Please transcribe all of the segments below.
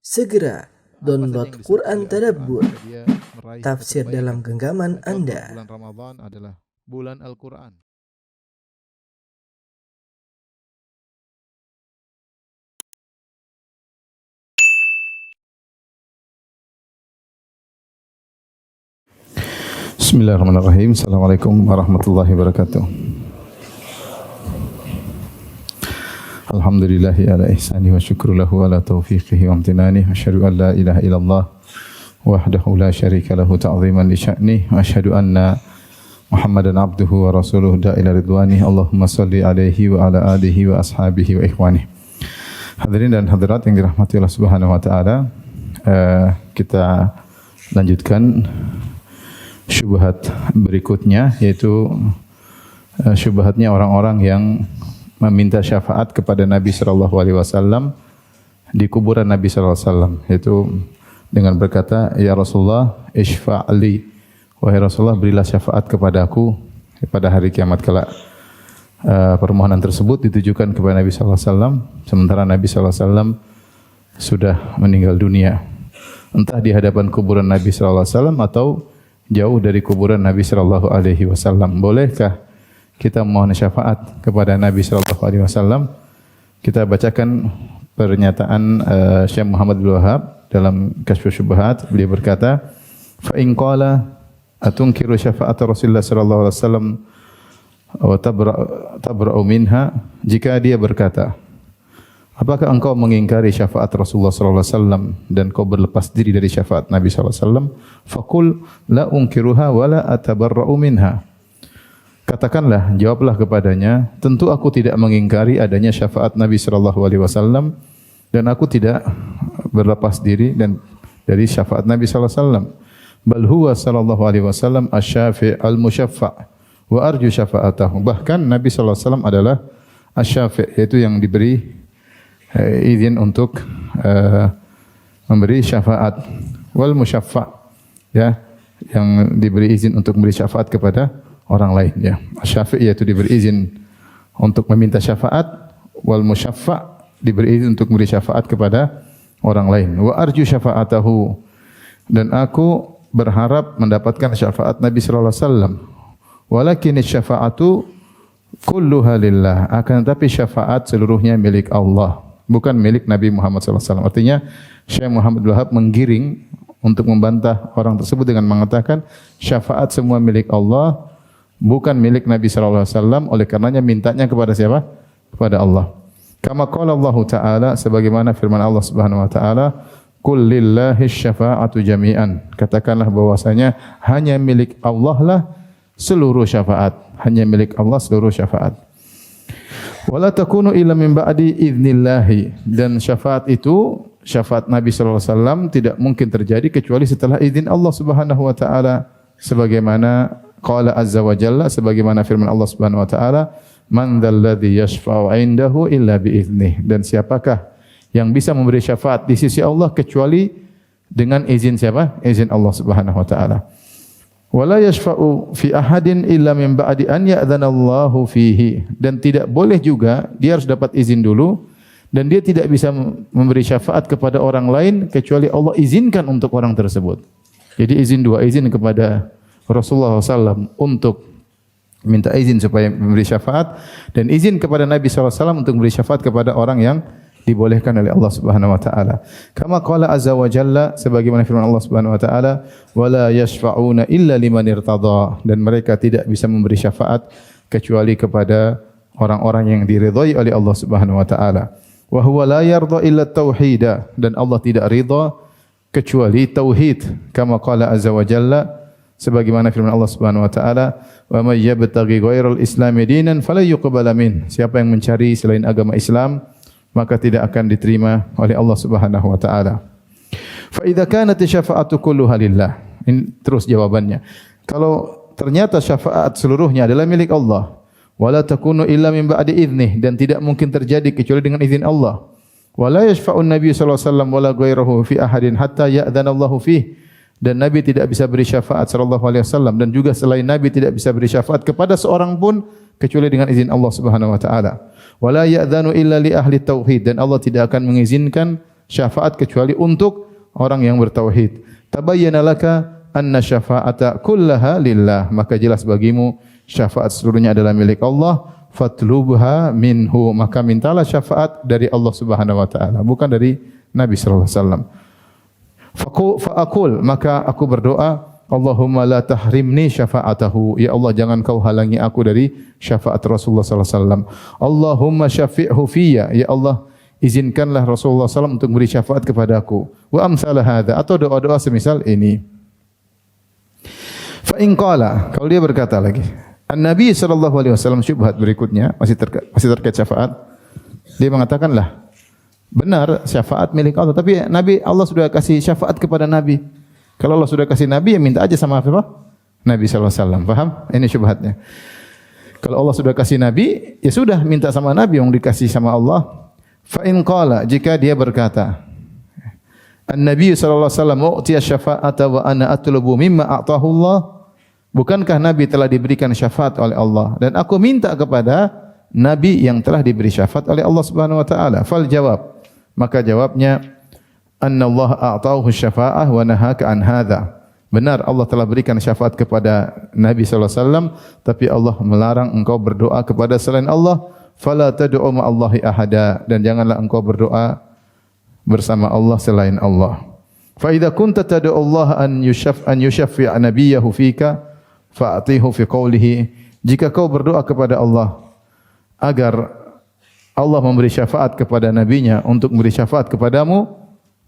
Segera download Quran Tadabbur, Dia meraih tafsir kebaikan. dalam genggaman Contoh Anda. bulan Ramadan adalah bulan Al-Quran. Bismillahirrahmanirrahim. Assalamualaikum warahmatullahi wabarakatuh. Alhamdulillahi ala ihsani wa syukru lahu ala taufiqihi wa amtinani. Asyhadu an la ilaha illallah wahdahu la syarika lahu ta'ziman li sya'ni. Wa asyhadu anna Muhammadan abduhu wa rasuluhu da'ila ridwani. Allahumma salli alaihi wa ala alihi wa ashabihi wa ikhwani. Hadirin dan hadirat yang dirahmati Allah Subhanahu wa taala, kita lanjutkan syubhat berikutnya, yaitu syubhatnya orang-orang yang meminta syafaat kepada Nabi sallallahu alaihi wasallam di kuburan Nabi sallallahu alaihi wasallam, yaitu dengan berkata, ya Rasulullah isfa'li, wahai Rasulullah berilah syafaat kepadaku pada hari kiamat kelak. Permohonan tersebut ditujukan kepada Nabi sallallahu alaihi wasallam sementara Nabi sallallahu alaihi wasallam sudah meninggal dunia, entah di hadapan kuburan Nabi sallallahu alaihi wasallam atau jauh dari kuburan Nabi sallallahu alaihi wasallam. Bolehkah kita mohon syafaat kepada Nabi sallallahu alaihi wasallam? Kita bacakan pernyataan Syekh Muhammad bin Wahab dalam Kasyfus Syubhat. Beliau berkata, fa in qala atunkiru syafa'at Rasulullah sallallahu alaihi wasallam wa tabra'u minha, jika dia berkata, apakah engkau mengingkari syafaat Rasulullah sallallahu alaihi wasallam dan kau berlepas diri dari syafaat Nabi sallallahu alaihi wasallam? Faqul la unkiruha wa la atabarra'u minha. Katakanlah, jawablah kepadanya, tentu aku tidak mengingkari adanya syafaat Nabi sallallahu alaihi wasallam dan aku tidak berlepas diri dan dari syafaat Nabi sallallahu alaihi wasallam. Bal huwa sallallahu alaihi wasallam asy-syafi' al-musyaffa' wa arju syafa'atahu. Bahkan Nabi sallallahu alaihi wasallam adalah asy-syafi', yaitu yang diberi izin untuk memberi syafaat, wal musyaffa', ya, yang diberi izin untuk memberi syafaat kepada orang lain, ya. Asy-syafi' yaitu diberi izin untuk meminta syafaat, wal musyaffa' diberi izin untuk memberi syafaat kepada orang lain. Wa arju syafa'atahu, dan aku berharap mendapatkan syafaat Nabi sallallahu alaihi wasallam. Walakin syafa'atu kulluha lillah, akan tetapi syafaat seluruhnya milik Allah, bukan milik Nabi Muhammad SAW. Artinya Syekh Muhammad bin Wahab menggiring untuk membantah orang tersebut dengan mengatakan syafaat semua milik Allah, bukan milik Nabi SAW. Oleh karenanya mintanya kepada siapa? Kepada Allah. Kama qala Allah Ta'ala, sebagaimana firman Allah Subhanahu wa taala, qul lillahi syafa'atu jami'an. Katakanlah bahwasanya hanya milik Allah lah seluruh syafaat, hanya milik Allah seluruh syafaat. Wala takunu illa min ba'di idznillah, dan syafaat itu, syafaat Nabi sallallahu alaihi wasallam tidak mungkin terjadi kecuali setelah izin Allah Subhanahu wa taala, sebagaimana qala azza wa jalla, sebagaimana firman Allah Subhanahu wa taala, man dzalladzi yashfa'u 'indahu illa bi idznih, dan siapakah yang bisa memberi syafaat di sisi Allah kecuali dengan izin siapa? Izin Allah Subhanahu wa taala. Wala yashfa'u fi ahadin illa min ba'di an ya'dzanallahu fihi, dan tidak boleh juga, dia harus dapat izin dulu, dan dia tidak bisa memberi syafaat kepada orang lain kecuali Allah izinkan untuk orang tersebut. Jadi izin dua, izin kepada Rasulullah SAW untuk minta izin supaya memberi syafaat, dan izin kepada Nabi SAW untuk memberi syafaat kepada orang yang dibolehkan oleh Allah Subhanahu wa taala. Kama qala azza wa jalla, sebagaimana firman Allah Subhanahu wa taala, wala yashfa'una illa liman irtada, dan mereka tidak bisa memberi syafaat kecuali kepada orang-orang yang diridhai oleh Allah Subhanahu wa taala. Wa huwa la yarda illa tauhida, dan Allah tidak ridha kecuali tauhid. Kama qala azza wa jalla, sebagaimana firman Allah Subhanahu wa taala, wa may yabtaghi ghairal islami dinan fala yuqbala min, siapa yang mencari selain agama Islam maka tidak akan diterima oleh Allah Subhanahu wa taala. Fa idza kanat syafa'atu kulluha lillah. Ini terus jawabannya. Kalau ternyata syafaat seluruhnya adalah milik Allah, wala takunu illa min ba'di idznih, dan tidak mungkin terjadi kecuali dengan izin Allah. Wala yashfa'un Nabi sallallahu alaihi wasallam wala ghairuhu fi ahadin hatta ya'dzanallahu fihi, dan Nabi tidak bisa beri syafaat sallallahu alaihi wasallam, dan juga selain Nabi tidak bisa beri syafaat kepada seorang pun kecuali dengan izin Allah Subhanahu wa taala. Wala ya'dzanu illa li ahli tauhid, dan Allah tidak akan mengizinkan syafaat kecuali untuk orang yang bertauhid. Tabayyana laka anna syafa'ata kullaha lillah, maka jelas bagimu syafaat seluruhnya adalah milik Allah. Fatlubha minhu, maka mintalah syafaat dari Allah Subhanahu wa taala, bukan dari Nabi sallallahu alaihi wasallam. Fa'akul, maka aku berdoa, Allahumma la tahrimni syafa'atahu, ya Allah jangan kau halangi aku dari syafaat Rasulullah sallallahu alaihi wasallam. Allahumma syafi'hu fiyya, ya Allah izinkanlah Rasulullah SAW untuk beri syafaat kepadaku. Wa amsal hadza, atau doa-doa semisal ini. Fa in qala, kalau dia berkata lagi, An-Nabi sallallahu alaihi wasallam, syubhat berikutnya masih terkait syafaat. Dia mengatakanlah, benar syafaat milik Allah, tapi Nabi, Allah sudah kasih syafaat kepada Nabi. Kalau Allah sudah kasih Nabi, ya minta aja sama apa? Nabi sallallahu alaihi wasallam. Paham? Ini syubhatnya. Kalau Allah sudah kasih Nabi, ya sudah minta sama Nabi yang dikasih sama Allah. Fa in qala, jika dia berkata, An-Nabi sallallahu alaihi wasallam u'tiya syafa'ata wa ana atlubu mimma a'tahu Allah. Bukankah Nabi telah diberikan syafaat oleh Allah dan aku minta kepada Nabi yang telah diberi syafaat oleh Allah Subhanahu wa taala? Fal jawab, maka jawabnya, anna Allah a'tahu syafa'ah wa nahaka an hadza. Benar Allah telah berikan syafaat kepada Nabi sallallahu alaihi wasallam, tapi Allah melarang engkau berdoa kepada selain Allah. Fala tad'u ma'allahi ahada, dan janganlah engkau berdoa bersama Allah selain Allah. Fa idza kunta tad'u Allah an yushaffi'a nabiyahu fika fa'atihu fi qawlihi. Jika kau berdoa kepada Allah agar Allah memberi syafaat kepada nabinya untuk memberi syafaat kepadamu,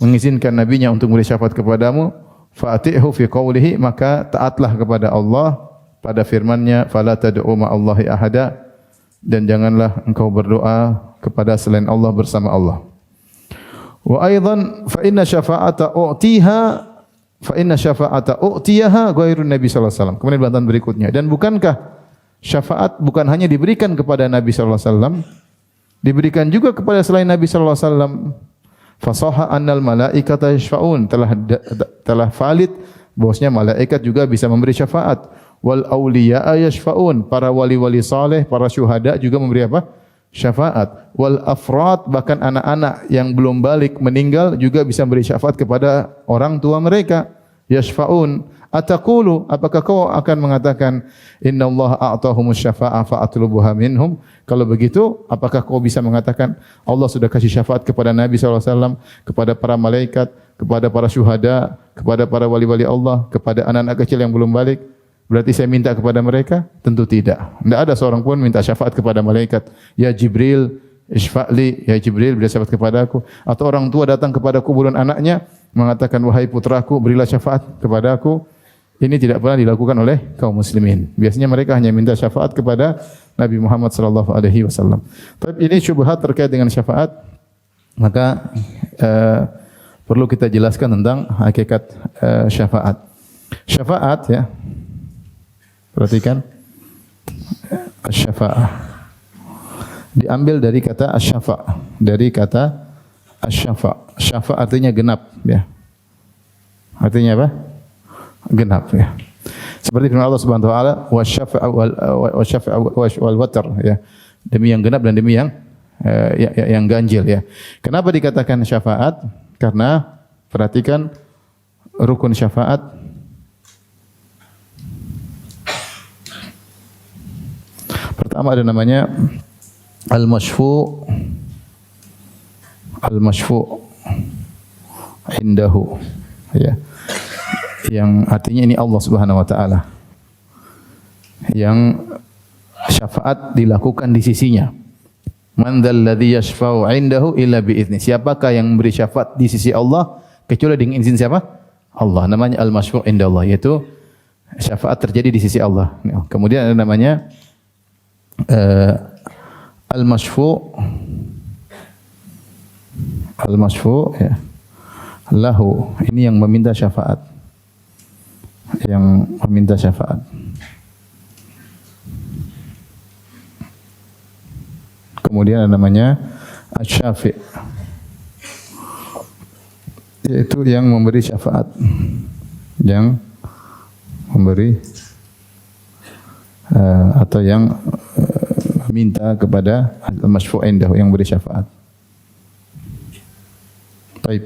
mengizinkan nabinya untuk memberi syafaat kepadamu, fa'atihu fi qawlihi, maka taatlah kepada Allah pada firman-Nya, fala tad'u ma'allahi ahada, dan janganlah engkau berdoa kepada selain Allah bersama Allah. Wa aidan fa inna syafa'ata u'tiyaha ghairun Nabi sallallahu alaihi wasallam. Kemudian bantahan berikutnya, dan bukankah syafaat bukan hanya diberikan kepada Nabi sallallahu alaihi wasallam, diberikan juga kepada selain Nabi sallallahu alaihi wasallam. Fasaha annal malaikata yashfa'un, telah valid bahwasanya malaikat juga bisa memberi syafaat. Wal auliya yashfa'un, para wali-wali saleh, para syuhada juga memberi apa? Syafaat. Wal afrad, bahkan anak-anak yang belum balik meninggal juga bisa memberi syafaat kepada orang tua mereka. Yashfa'un. Ataqulu, apakah kau akan mengatakan innallaha a'tahumus syafa'ah fa'atlubuha minhum? Kalau begitu, apakah kau bisa mengatakan Allah sudah kasih syafaat kepada Nabi sallallahu alaihi wasallam, kepada para malaikat, kepada para syuhada, kepada para wali-wali Allah, kepada anak-anak kecil yang belum balik? Berarti saya minta kepada mereka? Tentu tidak. Tidak ada seorang pun minta syafaat kepada malaikat. Ya Jibril, isfa'li, ya Jibril, beri syafaat kepada aku. Atau orang tua datang kepada kuburan anaknya, mengatakan, wahai putraku, berilah syafaat kepada aku. Ini tidak pernah dilakukan oleh kaum muslimin. Biasanya mereka hanya minta syafaat kepada Nabi Muhammad sallallahu alaihi wasallam. Tapi ini syubhat terkait dengan syafaat, maka perlu kita jelaskan tentang hakikat syafaat. Syafaat, ya. Perhatikan, asy-syafa'ah diambil dari kata asy-syafa', dari kata asy-syafa'. Syafa' artinya genap, ya. Artinya apa? Genap, ya. Seperti firman Allah Subhanahu wa taala, wasyafa' wal watr, ya. Demi yang genap dan demi yang ganjil, ya. Kenapa dikatakan syafaat? Karena perhatikan rukun syafaat. Pertama ada namanya al-masyfu' indahu, ya. Yang artinya ini Allah Subhanahu wa taala. Yang syafaat dilakukan di sisinya. Man dzalladzi yashfa'u indahu illa bi'idznih. Siapakah yang memberi syafaat di sisi Allah kecuali dengan izin siapa? Allah. Namanya al-masyfu' indallah, yaitu syafaat terjadi di sisi Allah. Kemudian ada namanya al-masyfu' ya, lahu, ini yang meminta syafaat, kemudian ada namanya asy-syafi', yaitu yang memberi syafaat, yang memberi atau yang minta kepada al-masyfu' indahu, yang beri syafaat. Baik.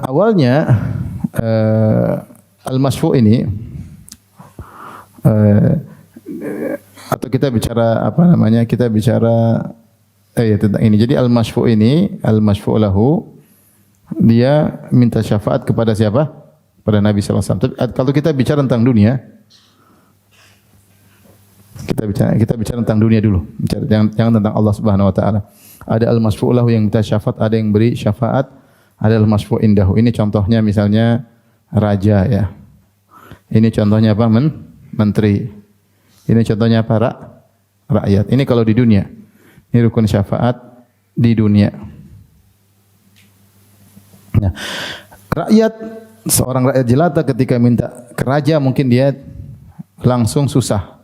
Awalnya al-masfu' ini atau kita bicara apa namanya? Kita bicara ya tentang ini. Jadi al-masfu' ini, al-masfu' lahu, dia minta syafaat kepada siapa? Pada Nabi sallallahu alaihi wasallam. Tapi kalau kita bicara tentang dunia, kita bicara tentang dunia dulu. Jangan tentang Allah Subhanahu wa taala. Ada al-masfu' lahu yang minta syafaat, ada yang beri syafaat, ada al-masfu' indahu. Ini contohnya misalnya raja ya. Ini contohnya apa? Menteri. Ini contohnya apa? Rakyat. Ini kalau di dunia. Ini rukun syafaat di dunia. Nah, seorang rakyat jelata ketika minta ke raja mungkin dia langsung susah.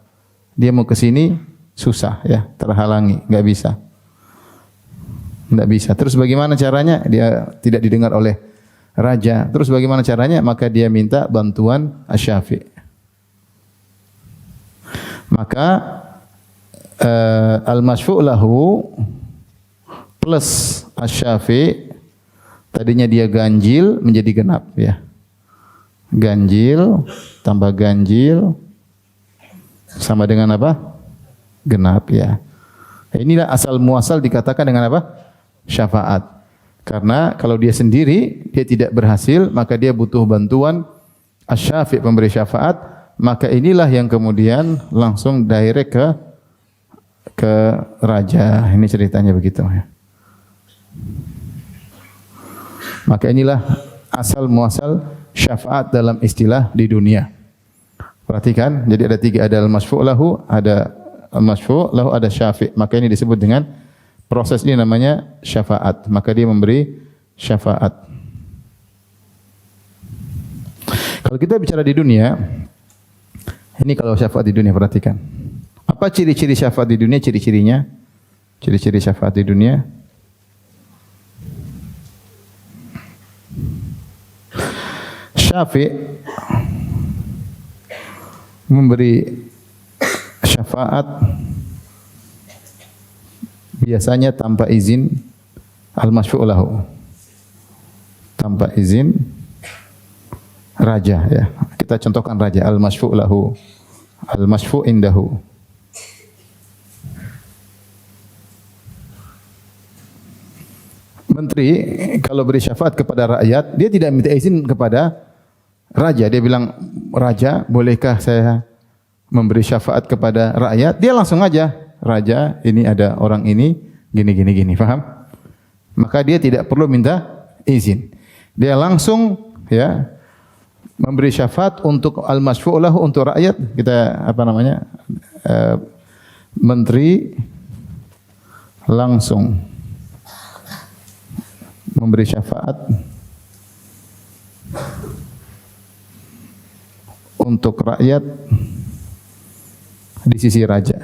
Dia mau ke sini susah ya, terhalangi, enggak bisa. Enggak bisa. Terus bagaimana caranya? Dia tidak didengar oleh raja. Terus bagaimana caranya? Maka dia minta bantuan asy-syafi'. Maka al-masfu' lahu plus asy-syafi' tadinya dia ganjil menjadi genap ya. Ganjil tambah ganjil sama dengan apa? Genap ya. Inilah asal muasal dikatakan dengan apa? Syafaat. Karena kalau dia sendiri dia tidak berhasil, maka dia butuh bantuan asy-syafi' pemberi syafaat, maka inilah yang kemudian langsung direct ke raja. Ini ceritanya begitu ya. Maka inilah asal muasal syafaat dalam istilah di dunia. Perhatikan, jadi ada tiga, ada al-masfu' lahu, ada al-masfu' lahu, ada syafi'. Maka ini disebut dengan proses ini namanya syafaat. Maka dia memberi syafaat. Kalau kita bicara di dunia, ini kalau syafaat di dunia, perhatikan. Apa ciri-ciri syafaat di dunia? Ciri-cirinya? Ciri-ciri syafaat di dunia. Syafi' memberi syafaat biasanya tanpa izin al-masfu' lahu. Tanpa izin raja ya. Kita contohkan raja, al-masfu' lahu, al-masfu' indahu. Menteri kalau beri syafaat kepada rakyat, dia tidak minta izin kepada raja. Dia bilang, "Raja, bolehkah saya memberi syafaat kepada rakyat?" Dia langsung aja, "Raja, ini ada orang ini gini. Paham? Maka dia tidak perlu minta izin. Dia langsung ya memberi syafaat untuk al-masfu' lahu, untuk rakyat. Kita apa namanya? Menteri langsung memberi syafaat untuk rakyat di sisi raja,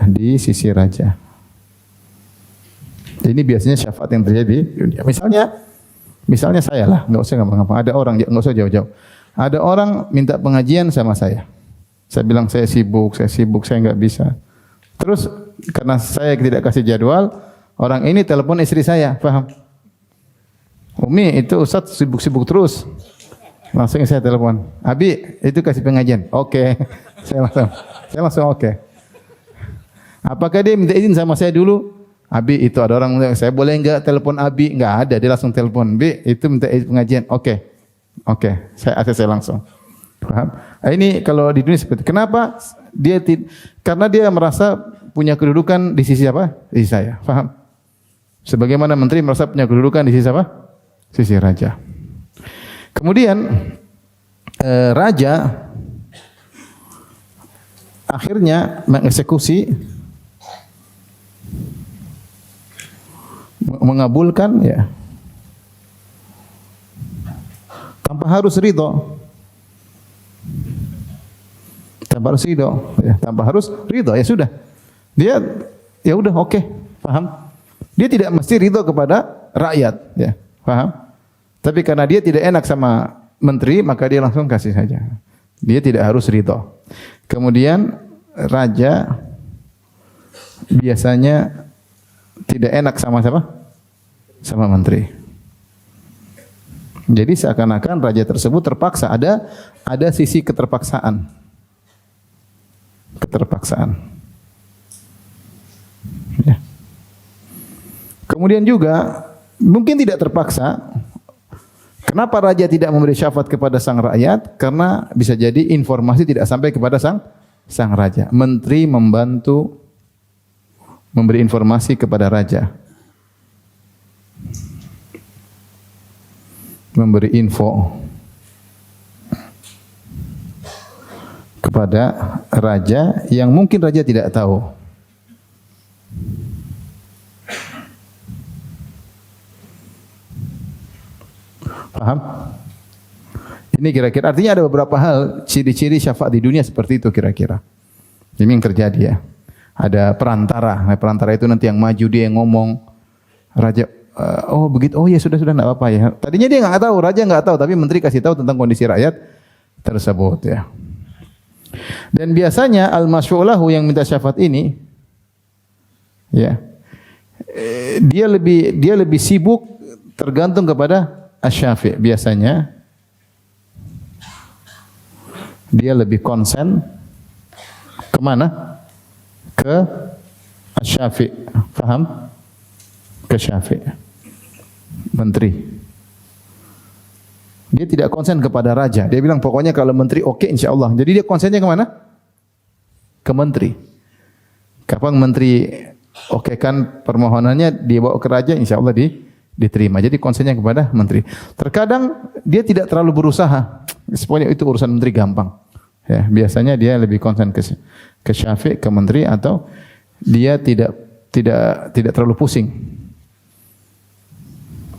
Ini biasanya syafaat yang terjadi di dunia. Misalnya saya lah, enggak usah gampang-gampang. Ada orang, enggak usah jauh-jauh. Ada orang minta pengajian sama saya. Saya bilang saya sibuk, saya enggak bisa. Terus karena saya tidak kasih jadwal, orang ini telepon istri saya, paham? Umi, itu Ustaz sibuk-sibuk terus. Langsung saya telepon, "Abi, itu kasih pengajian." Oke. Saya langsung oke. Apakah dia minta izin sama saya dulu? "Abi, itu ada orang, saya boleh enggak telepon Abi?" Enggak ada, dia langsung telepon. "Bi, itu minta izin pengajian." Oke. Saya langsung. Paham? Ini kalau di dunia seperti itu. Kenapa? Karena dia merasa punya kedudukan di sisi apa? Di sisi saya. Paham? Sebagaimana menteri merasa punya kedudukan di sisi apa? Sisi raja. Kemudian raja akhirnya mengeksekusi, mengabulkan ya, tanpa harus ridho. Tanpa harus ridho, ya sudah. Dia ya udah oke, paham? Dia tidak mesti ridho kepada rakyat, ya, paham? Tapi karena dia tidak enak sama menteri, maka dia langsung kasih saja. Dia tidak harus ridho. Kemudian raja biasanya tidak enak sama siapa? Sama menteri. Jadi seakan-akan raja tersebut terpaksa, ada sisi keterpaksaan. Keterpaksaan. Ya. Kemudian juga mungkin tidak terpaksa. Kenapa raja tidak memberi syafaat kepada sang rakyat? Karena bisa jadi informasi tidak sampai kepada sang raja. Menteri membantu memberi informasi kepada raja. Memberi info kepada raja yang mungkin raja tidak tahu. Paham? Ini kira-kira artinya ada beberapa hal ciri-ciri syafaat di dunia seperti itu kira-kira. Ini yang terjadi ya. Ada perantara. Nah, perantara itu nanti yang maju dia yang ngomong. Raja oh begitu. Oh ya sudah enggak apa-apa ya. Tadinya dia enggak tahu, raja enggak tahu, tapi menteri kasih tahu tentang kondisi rakyat tersebut ya. Dan biasanya al-masyu'lahu yang minta syafaat ini ya. Dia lebih sibuk tergantung kepada asy-syafi'. Biasanya dia lebih konsen kemana? Ke asy-syafi'. Paham? Ke syafi'. Menteri. Dia tidak konsen kepada raja. Dia bilang pokoknya kalau menteri oke insyaallah. Jadi dia konsennya kemana? Ke menteri. Kapan menteri oke kan permohonannya dibawa ke raja insyaallah diterima. Jadi konsennya kepada menteri. Terkadang dia tidak terlalu berusaha. Pokoknya itu urusan menteri gampang. Ya, biasanya dia lebih konsen ke syafi', ke menteri atau dia tidak terlalu pusing.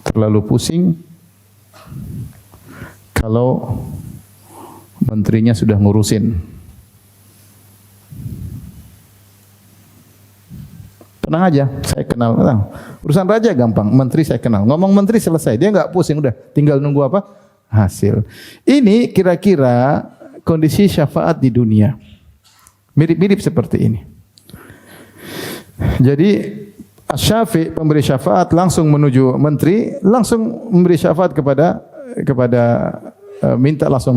Terlalu pusing kalau menterinya sudah ngurusin. Tenang aja, saya kenal. Urusan raja gampang, menteri saya kenal. Ngomong menteri selesai, dia enggak pusing, udah tinggal nunggu apa? Hasil. Ini kira-kira kondisi syafaat di dunia. Mirip-mirip seperti ini. Jadi asy-syafi' pemberi syafaat langsung menuju menteri, langsung memberi syafaat kepada minta langsung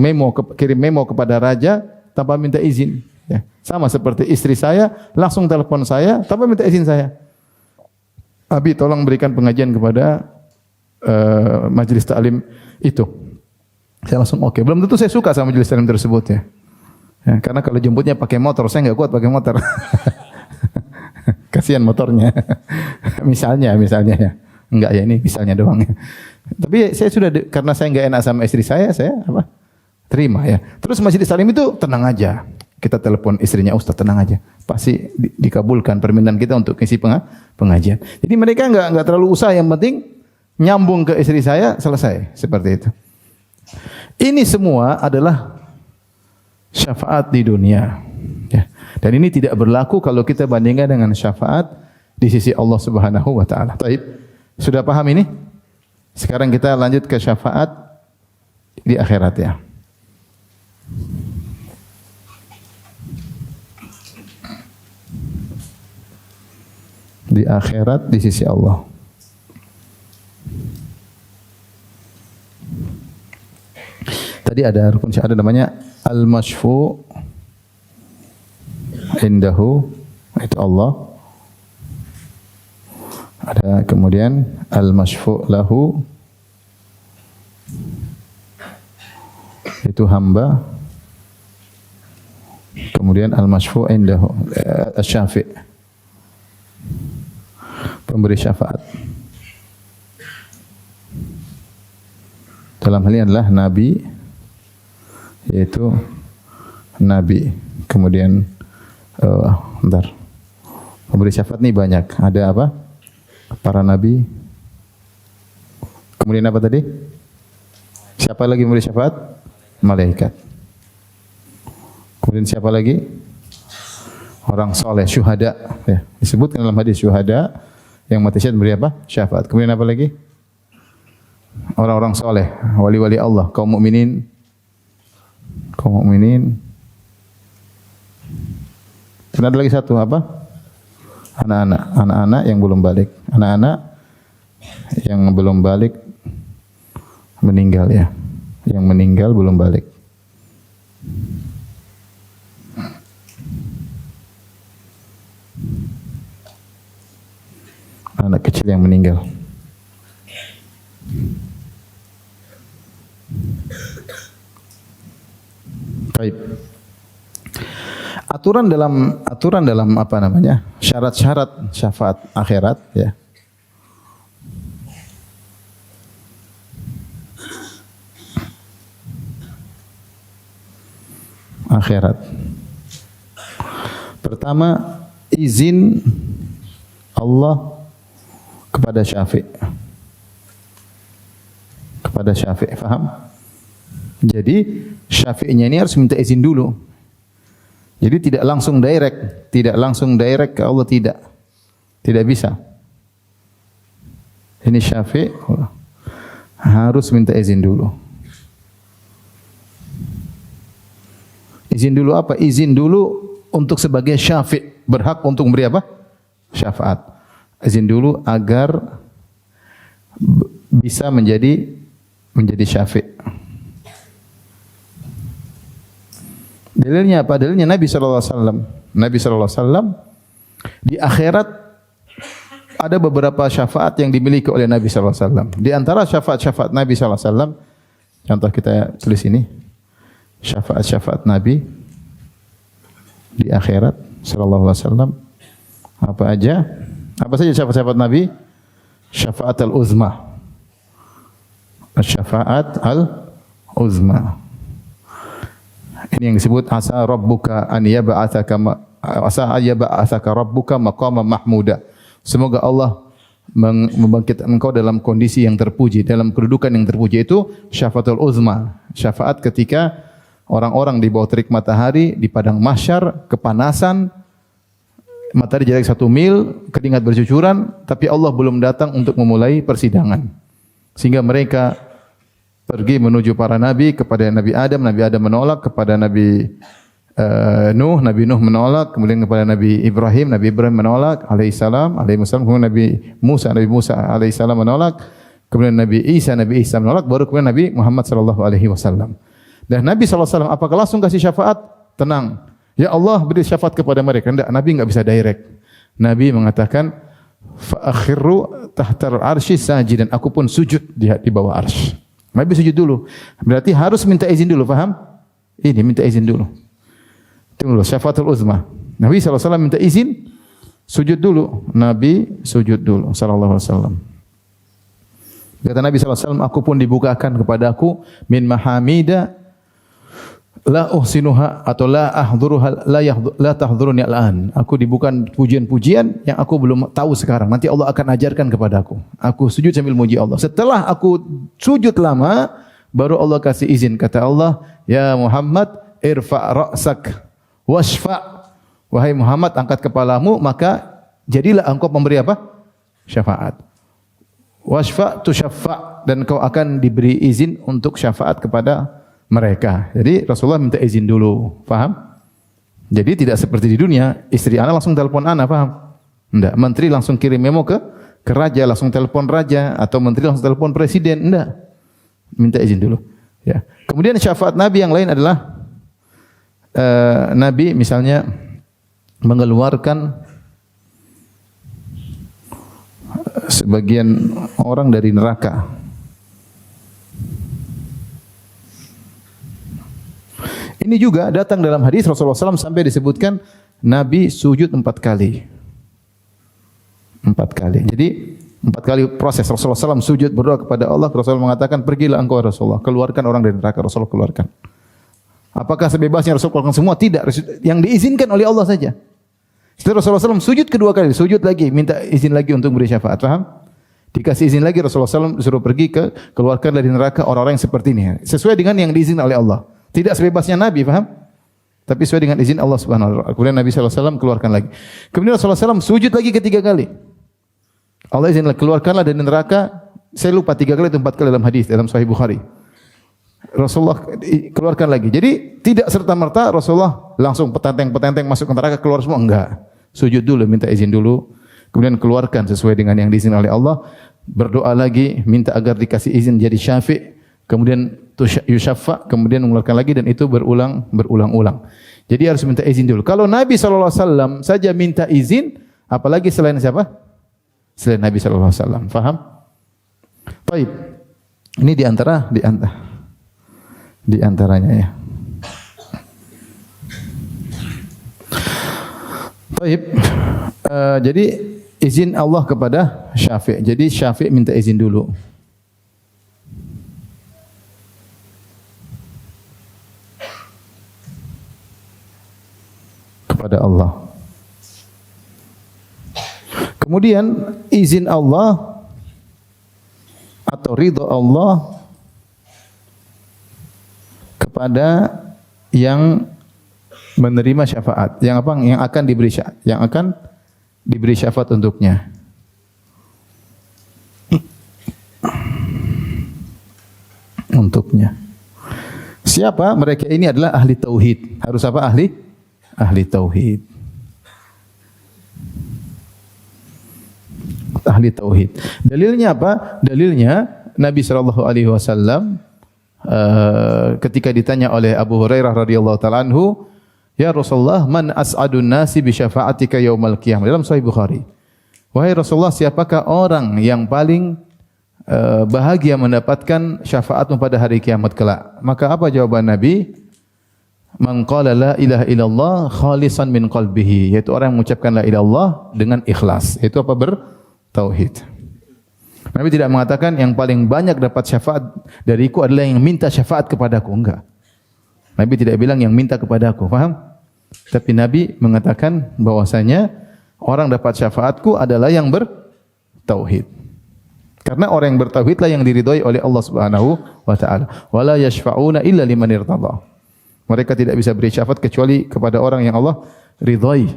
kirim memo kepada raja tanpa minta izin. Ya. Sama seperti istri saya langsung telepon saya tanpa minta izin saya. Abi tolong berikan pengajian kepada majelis taklim itu. Saya langsung oke. Belum tentu saya suka sama majelis taklim tersebut ya. Ya, karena kalau jemputnya pakai motor, saya enggak kuat pakai motor. Kasihan motornya. misalnya ya. Enggak ya, ini misalnya doang ya. Tapi saya sudah karena saya enggak enak sama istri saya terima ya. Terus majelis taklim itu tenang aja. Kita telepon istrinya, Ustaz tenang aja. Pasti dikabulkan permintaan kita untuk isi pengajian. Jadi mereka enggak terlalu usaha, yang penting nyambung ke istri saya selesai, seperti itu. Ini semua adalah syafaat di dunia. Ya. Dan ini tidak berlaku kalau kita bandingkan dengan syafaat di sisi Allah Subhanahu wa taala. Baik. Sudah paham ini? Sekarang kita lanjut ke syafaat di akhirat ya. Di akhirat di sisi Allah. Tadi ada rukun syahadat namanya al-masyfu' indahu, itu Allah. Ada kemudian al-masyfu' lahu, itu hamba. Kemudian al-masyfu' indahu, asy-syafi', pemberi syafaat. Dalam hal ini adalah nabi, yaitu nabi. Kemudian pemberi syafaat ini banyak. Ada apa? Para nabi. Kemudian apa tadi? Siapa lagi memberi syafaat? Malaikat. Kemudian siapa lagi? Orang soleh, syuhada. Ya, disebutkan dalam hadis syuhada yang mati syahid memberi apa? Syafaat. Kemudian apa lagi? Orang-orang soleh, wali-wali Allah, kaum mukminin. Kaum mukminin. Dan ada lagi satu apa? Anak-anak yang belum balik. Anak-anak yang belum balik meninggal ya. Yang meninggal belum balik. Anak kecil yang meninggal. Baik. Aturan dalam apa namanya? Syarat-syarat syafaat akhirat ya. Akhirat. Pertama, izin Allah kepada syafi'. Kepada syafi', faham? Jadi syafi'nya ini harus minta izin dulu. Jadi tidak langsung direct ke Allah, tidak. Tidak bisa. Ini syafi' harus minta izin dulu. Izin dulu apa? Izin dulu untuk sebagai syafi', berhak untuk memberi apa? Syafaat. Izin dulu agar bisa menjadi syafi'. Dalilnya apa? Dalilnya Nabi sallallahu alaihi wasallam. Nabi sallallahu alaihi wasallam di akhirat ada beberapa syafaat yang dimiliki oleh Nabi sallallahu alaihi wasallam. Di antara syafaat-syafaat Nabi sallallahu alaihi wasallam, contoh kita tulis ini. Syafaat-syafaat Nabi di akhirat sallallahu alaihi wasallam apa aja? Apa saja syafaat-syafaat Nabi? Syafaat al-uzma. Syafaat al-uzma. Ini yang disebut asa rabbuka an yab'atsaka rabbuka maqaman mahmuda. Semoga Allah membangkitkan engkau dalam kondisi yang terpuji, dalam kedudukan yang terpuji. Itu syafaatul uzma. Syafaat ketika orang-orang di bawah terik matahari di padang mahsyar, kepanasan, matahari jarak 1 mil, keringat bercucuran, tapi Allah belum datang untuk memulai persidangan. Sehingga mereka pergi menuju para nabi, kepada Nabi Adam menolak, kepada Nabi Nuh menolak, kemudian kepada Nabi Ibrahim menolak, alaihissalam, kemudian Nabi Musa alaihissalam menolak, kemudian Nabi Isa menolak, baru kemudian Nabi Muhammad sallallahu alaihi wasallam. Dan Nabi sallallahu alaihi wasallam apakah langsung kasih syafaat? Tenang. Ya Allah beri syafaat kepada mereka. Tidak, Nabi enggak bisa direct. Nabi mengatakan fa akhiru tahtal arsy sajidan. Aku pun sujud di bawah arsy. Nabi sujud dulu. Berarti harus minta izin dulu, paham? Ini minta izin dulu. Tunggu dulu, syafaatul uzma. Nabi sallallahu alaihi wasallam minta izin, sujud dulu. Nabi sujud dulu sallallahu alaihi wasallam. Kata Nabi sallallahu alaihi wasallam, aku pun dibukakan kepadaku min mahamida la uhsinuha atau la ahdhuruha la tahdhuruni al'an. Aku dibukakan pujian-pujian yang aku belum tahu sekarang. Nanti Allah akan ajarkan kepadaku. Aku sujud sambil muji Allah. Setelah aku sujud lama, baru Allah kasih izin. Kata Allah, ya Muhammad, irfa' ra'sak washfa'. Wahai Muhammad, angkat kepalamu, maka jadilah engkau memberi apa? Syafaat. Washfa' tusyaffa', dan kau akan diberi izin untuk syafaat kepada mereka. Jadi Rasulullah minta izin dulu, paham? Jadi tidak seperti di dunia, istri anak langsung telepon anak, paham? Enggak, menteri langsung kirim memo ke raja, langsung telepon raja, atau menteri langsung telepon presiden, enggak. Minta izin dulu. Ya. Kemudian syafaat Nabi yang lain adalah Nabi misalnya mengeluarkan sebagian orang dari neraka. Ini juga datang dalam hadis Rasulullah SAW sampai disebutkan Nabi sujud 4 kali. 4 kali. Jadi 4 kali proses Rasulullah SAW sujud berdoa kepada Allah. Rasulullah mengatakan, pergilah engkau Rasulullah, keluarkan orang dari neraka. Rasulullah keluarkan. Apakah sebebasnya Rasulullah keluarkan semua? Tidak. Yang diizinkan oleh Allah saja. Setelah Rasulullah SAW sujud kedua kali, sujud lagi, minta izin lagi untuk beri syafaat. Paham? Dikasih izin lagi, Rasulullah SAW disuruh pergi keluarkan dari neraka orang-orang yang seperti ini. Sesuai dengan yang diizinkan oleh Allah. Tidak sebebasnya Nabi, paham? Tapi sesuai dengan izin Allah Subhanahu wa taala. Kemudian Nabi sallallahu alaihi wasallam keluarkan lagi. Kemudian Rasulullah SAW sujud lagi ketiga kali. Allah izinkan keluarkanlah dari neraka. Saya lupa 3 kali atau 4 kali dalam hadis dalam Sahih Bukhari. Rasulullah keluarkan lagi. Jadi tidak serta-merta Rasulullah langsung petenteng-petenteng masuk ke neraka keluar semua, enggak. Sujud dulu, minta izin dulu. Kemudian keluarkan sesuai dengan yang diizinkan oleh Allah. Berdoa lagi, minta agar dikasih izin jadi syafi'. kemudian yushaffa, kemudian mengeluarkan lagi, dan itu berulang-ulang. Jadi harus minta izin dulu. Kalau Nabi SAW saja minta izin, apalagi selain siapa? Selain Nabi SAW. Faham? Baik. Ini di antaranya ya. Baik. Jadi izin Allah kepada Syafi'. Jadi Syafi' minta izin dulu. Kepada Allah. Kemudian izin Allah atau ridha Allah kepada yang menerima syafaat, yang akan diberi syafaat untuknya. Siapa? Mereka ini adalah ahli tauhid. Harus apa? Ahli tauhid. Ahli tauhid. Dalilnya apa? Dalilnya Nabi SAW ketika ditanya oleh Abu Hurairah radhiyallahu taala anhu, "Ya Rasulullah, man as'adun nasi bi syafa'atika yaumal qiyamah?" Dalam Sahih Bukhari. Wahai Rasulullah, siapakah orang yang paling bahagia mendapatkan syafaatmu pada hari kiamat kelak? Maka apa jawaban Nabi? Man qala la ilaha illallah khalisan min qalbihi, yaitu orang yang mengucapkan la ilaha illallah dengan ikhlas. Itu apa? Bertauhid. Nabi tidak mengatakan yang paling banyak dapat syafaat dariku adalah yang minta syafaat kepadaku. Enggak. Nabi tidak bilang yang minta kepadaku, paham? Tapi Nabi mengatakan bahwasanya orang dapat syafaatku adalah yang bertauhid. Karena orang yang bertauhidlah yang diridhai oleh Allah Subhanahu wa taala. Wala yashfa'una illa liman irtadha. Mereka tidak bisa beri syafaat kecuali kepada orang yang Allah ridhai.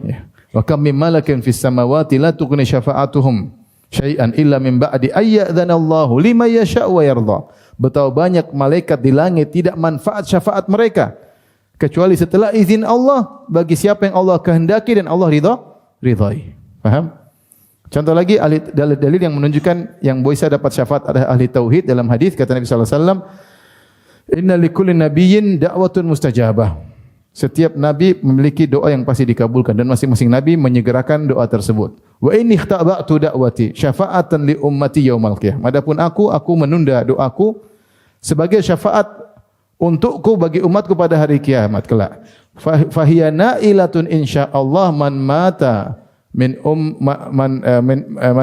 Wa kam min malakin fis samawati la tughni syafa'atuhum syai'an illa min ba'di ayyadzana Allahu liman yasha'u wa yarda. Betapa banyak malaikat di langit tidak manfaat syafaat mereka kecuali setelah izin Allah bagi siapa yang Allah kehendaki dan Allah ridhai. Paham? Contoh lagi dalil yang menunjukkan yang bisa dapat syafaat adalah ahli tauhid. Dalam hadis kata Nabi sallallahu alaihi wasallam, "Inna likulli nabiyyin da'watun mustajabah." Setiap nabi memiliki doa yang pasti dikabulkan dan masing-masing nabi menyegerakan doa tersebut. Wa inni ikhtaba'tu da'wati syafa'atan li ummati yaumal qiyamah. Adapun aku menunda doaku sebagai syafaat untukku bagi umatku pada hari kiamat kelak. Fahiya na'ilatun insyaallah man mata man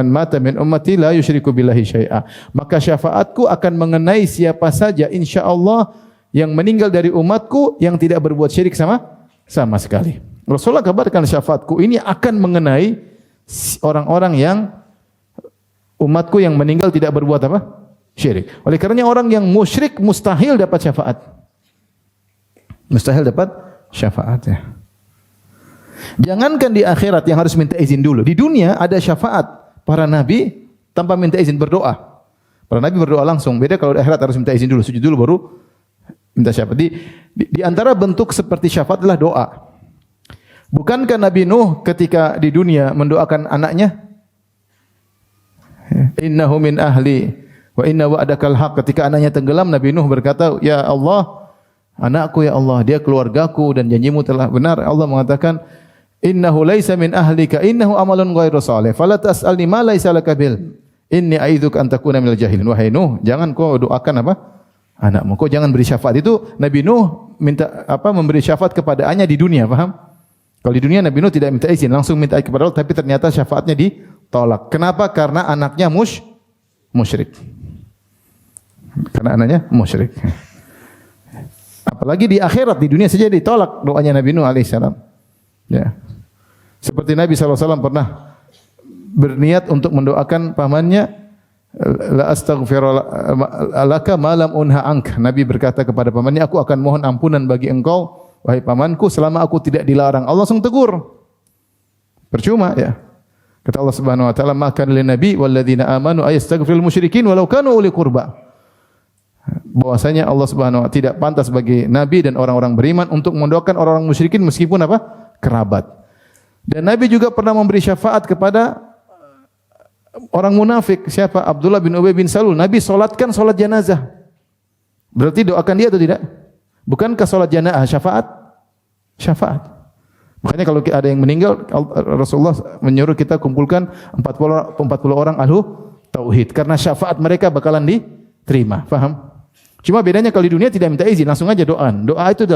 mata min ummati la yusyriku billahi syai'a. Maka syafaatku akan mengenai siapa saja insyaallah yang meninggal dari umatku yang tidak berbuat syirik sama sekali. Rasulullah kabarkan syafaatku ini akan mengenai orang-orang yang umatku yang meninggal tidak berbuat apa? Syirik. Oleh karenanya orang yang musyrik mustahil dapat syafaat. Mustahil dapat syafaat ya. Jangankan di akhirat yang harus minta izin dulu. Di dunia ada syafaat para nabi tanpa minta izin, berdoa. Para nabi berdoa langsung. Beda kalau di akhirat harus minta izin dulu, sujud dulu baru minta syafaat. Di antara bentuk seperti syafaat adalah doa. Bukankah Nabi Nuh ketika di dunia mendoakan anaknya? Innahu min ahli wa inna wa'dakal haq. Ketika anaknya tenggelam, Nabi Nuh berkata, "Ya Allah, anakku ya Allah, dia keluargaku dan janjimu telah benar." Allah mengatakan, "Innahu laisa min ahlika, innahu amalun ghairu salih. Fala tas'alni ma laisa laka bil. Inni a'idzuka an takuna minal jahilin." Wahai Nuh, jangan kau doakan apa? Anakmu. Kau jangan beri syafaat. Itu Nabi Nuh minta memberi syafaat kepada anaknya di dunia, paham? Kalau di dunia Nabi Nuh tidak minta izin, langsung minta kepada Allah, tapi ternyata syafaatnya ditolak. Kenapa? Karena anaknya musyrik. Karena anaknya musyrik. Apalagi di akhirat, di dunia saja ditolak doanya Nabi Nuh alaihissalam. Ya. Seperti Nabi SAW pernah berniat untuk mendoakan pamannya, la astaghfirulaka ma lam unha anka. Nabi berkata kepada pamannya, aku akan mohon ampunan bagi engkau wahai pamanku selama aku tidak dilarang. Allah langsung tegur. Percuma ya. Kata Allah Subhanahu wa taala, "Maka lin nabi wal ladzina amanu ayastaghfirul musyrikin walau kanu uli qurba." Bahwasanya Allah Subhanahu wa taala tidak pantas bagi nabi dan orang-orang beriman untuk mendoakan orang-orang musyrikin meskipun apa? Kerabat. Dan Nabi juga pernah memberi syafaat kepada orang munafik. Siapa? Abdullah bin Ubay bin Salul. Nabi solatkan solat jenazah. Berarti doakan dia atau tidak? Bukankah salat janaah syafaat? Syafaat. Makanya kalau ada yang meninggal, Rasulullah menyuruh kita kumpulkan 40 orang ahlu tauhid karena syafaat mereka bakalan diterima. Paham? Cuma bedanya kalau di dunia tidak minta izin, langsung aja doa. Doa itu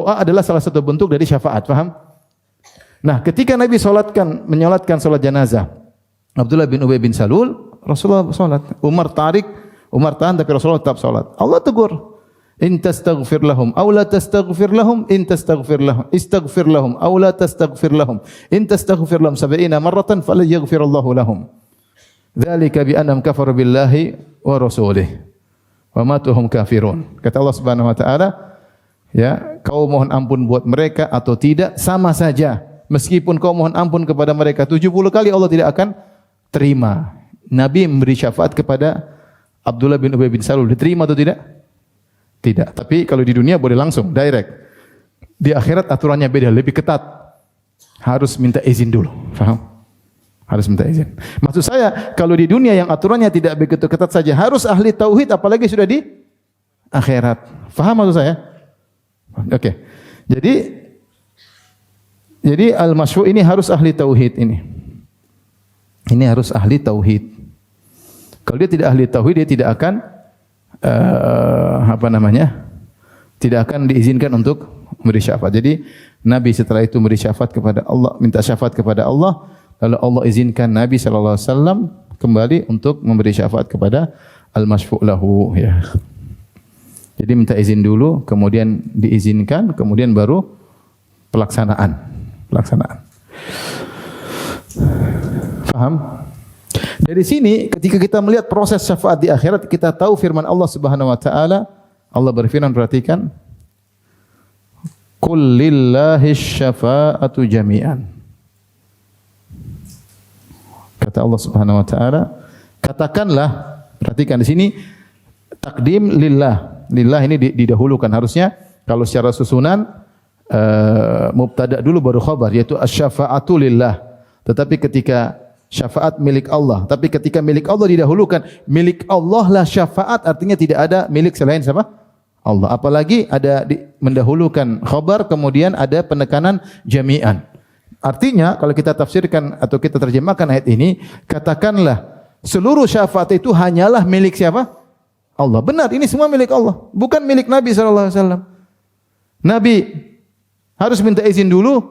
adalah salah satu bentuk dari syafaat. Paham? Nah, ketika Nabi menyolatkan salat jenazah Abdullah bin Ubay bin Salul, Rasulullah salat. Umar tahan tapi Rasulullah tetap salat. Allah tegur, in tastaghfir lahum aw la tastaghfir lahum in tastaghfir lahum istaghfir lahum aw la tastaghfir lahum in tastaghfir lahum 70 marratan fala yaghfirullahu lahum. Dzalika bi annahum kafaru billahi wa rasulih wa matuhum kafirun. Kata Allah Subhanahu wa taala, ya, kau mohon ampun buat mereka atau tidak sama saja. Meskipun kau mohon ampun kepada mereka 70 kali, Allah tidak akan terima. Nabi memberi syafaat kepada Abdullah bin Ubay bin Salul, diterima atau tidak? Tidak. Tapi kalau di dunia boleh langsung, direct. Di akhirat aturannya beda, lebih ketat. Harus minta izin dulu. Faham? Harus minta izin. Maksud saya, kalau di dunia yang aturannya tidak begitu ketat saja, harus ahli tauhid, apalagi sudah di akhirat. Faham maksud saya? Oke. Jadi al-masyfu' ini harus ahli tauhid ini. Ini harus ahli tauhid. Kalau dia tidak ahli tauhid, dia tidak akan tidak akan diizinkan untuk memberi syafaat. Jadi Nabi setelah itu memberi syafaat kepada Allah, minta syafaat kepada Allah, lalu Allah izinkan Nabi sallallahu alaihi wasallam kembali untuk memberi syafaat kepada al-masyfu' lahu, ya. Jadi minta izin dulu, kemudian diizinkan, kemudian baru pelaksanaan. Paham? Dari sini ketika kita melihat proses syafaat di akhirat, kita tahu firman Allah Subhanahu wa taala. Allah berfirman, perhatikan. Qul lillahi syafa'atu jami'an. Kata Allah Subhanahu wa taala, katakanlah, perhatikan di sini takdim lillah. Lillah ini didahulukan. Harusnya kalau secara susunan mubtada dulu baru khabar, yaitu asy-syafa'atu lillah. Tetapi ketika syafaat milik Allah, tapi ketika milik Allah didahulukan, milik Allah lah syafaat, artinya tidak ada milik selain siapa? Allah. Apalagi ada mendahulukan khabar, kemudian ada penekanan jami'an. Artinya kalau kita tafsirkan atau kita terjemahkan ayat ini, katakanlah seluruh syafaat itu hanyalah milik siapa? Allah. Benar, ini semua milik Allah, bukan milik Nabi sallallahu alaihi wasallam. Nabi harus minta izin dulu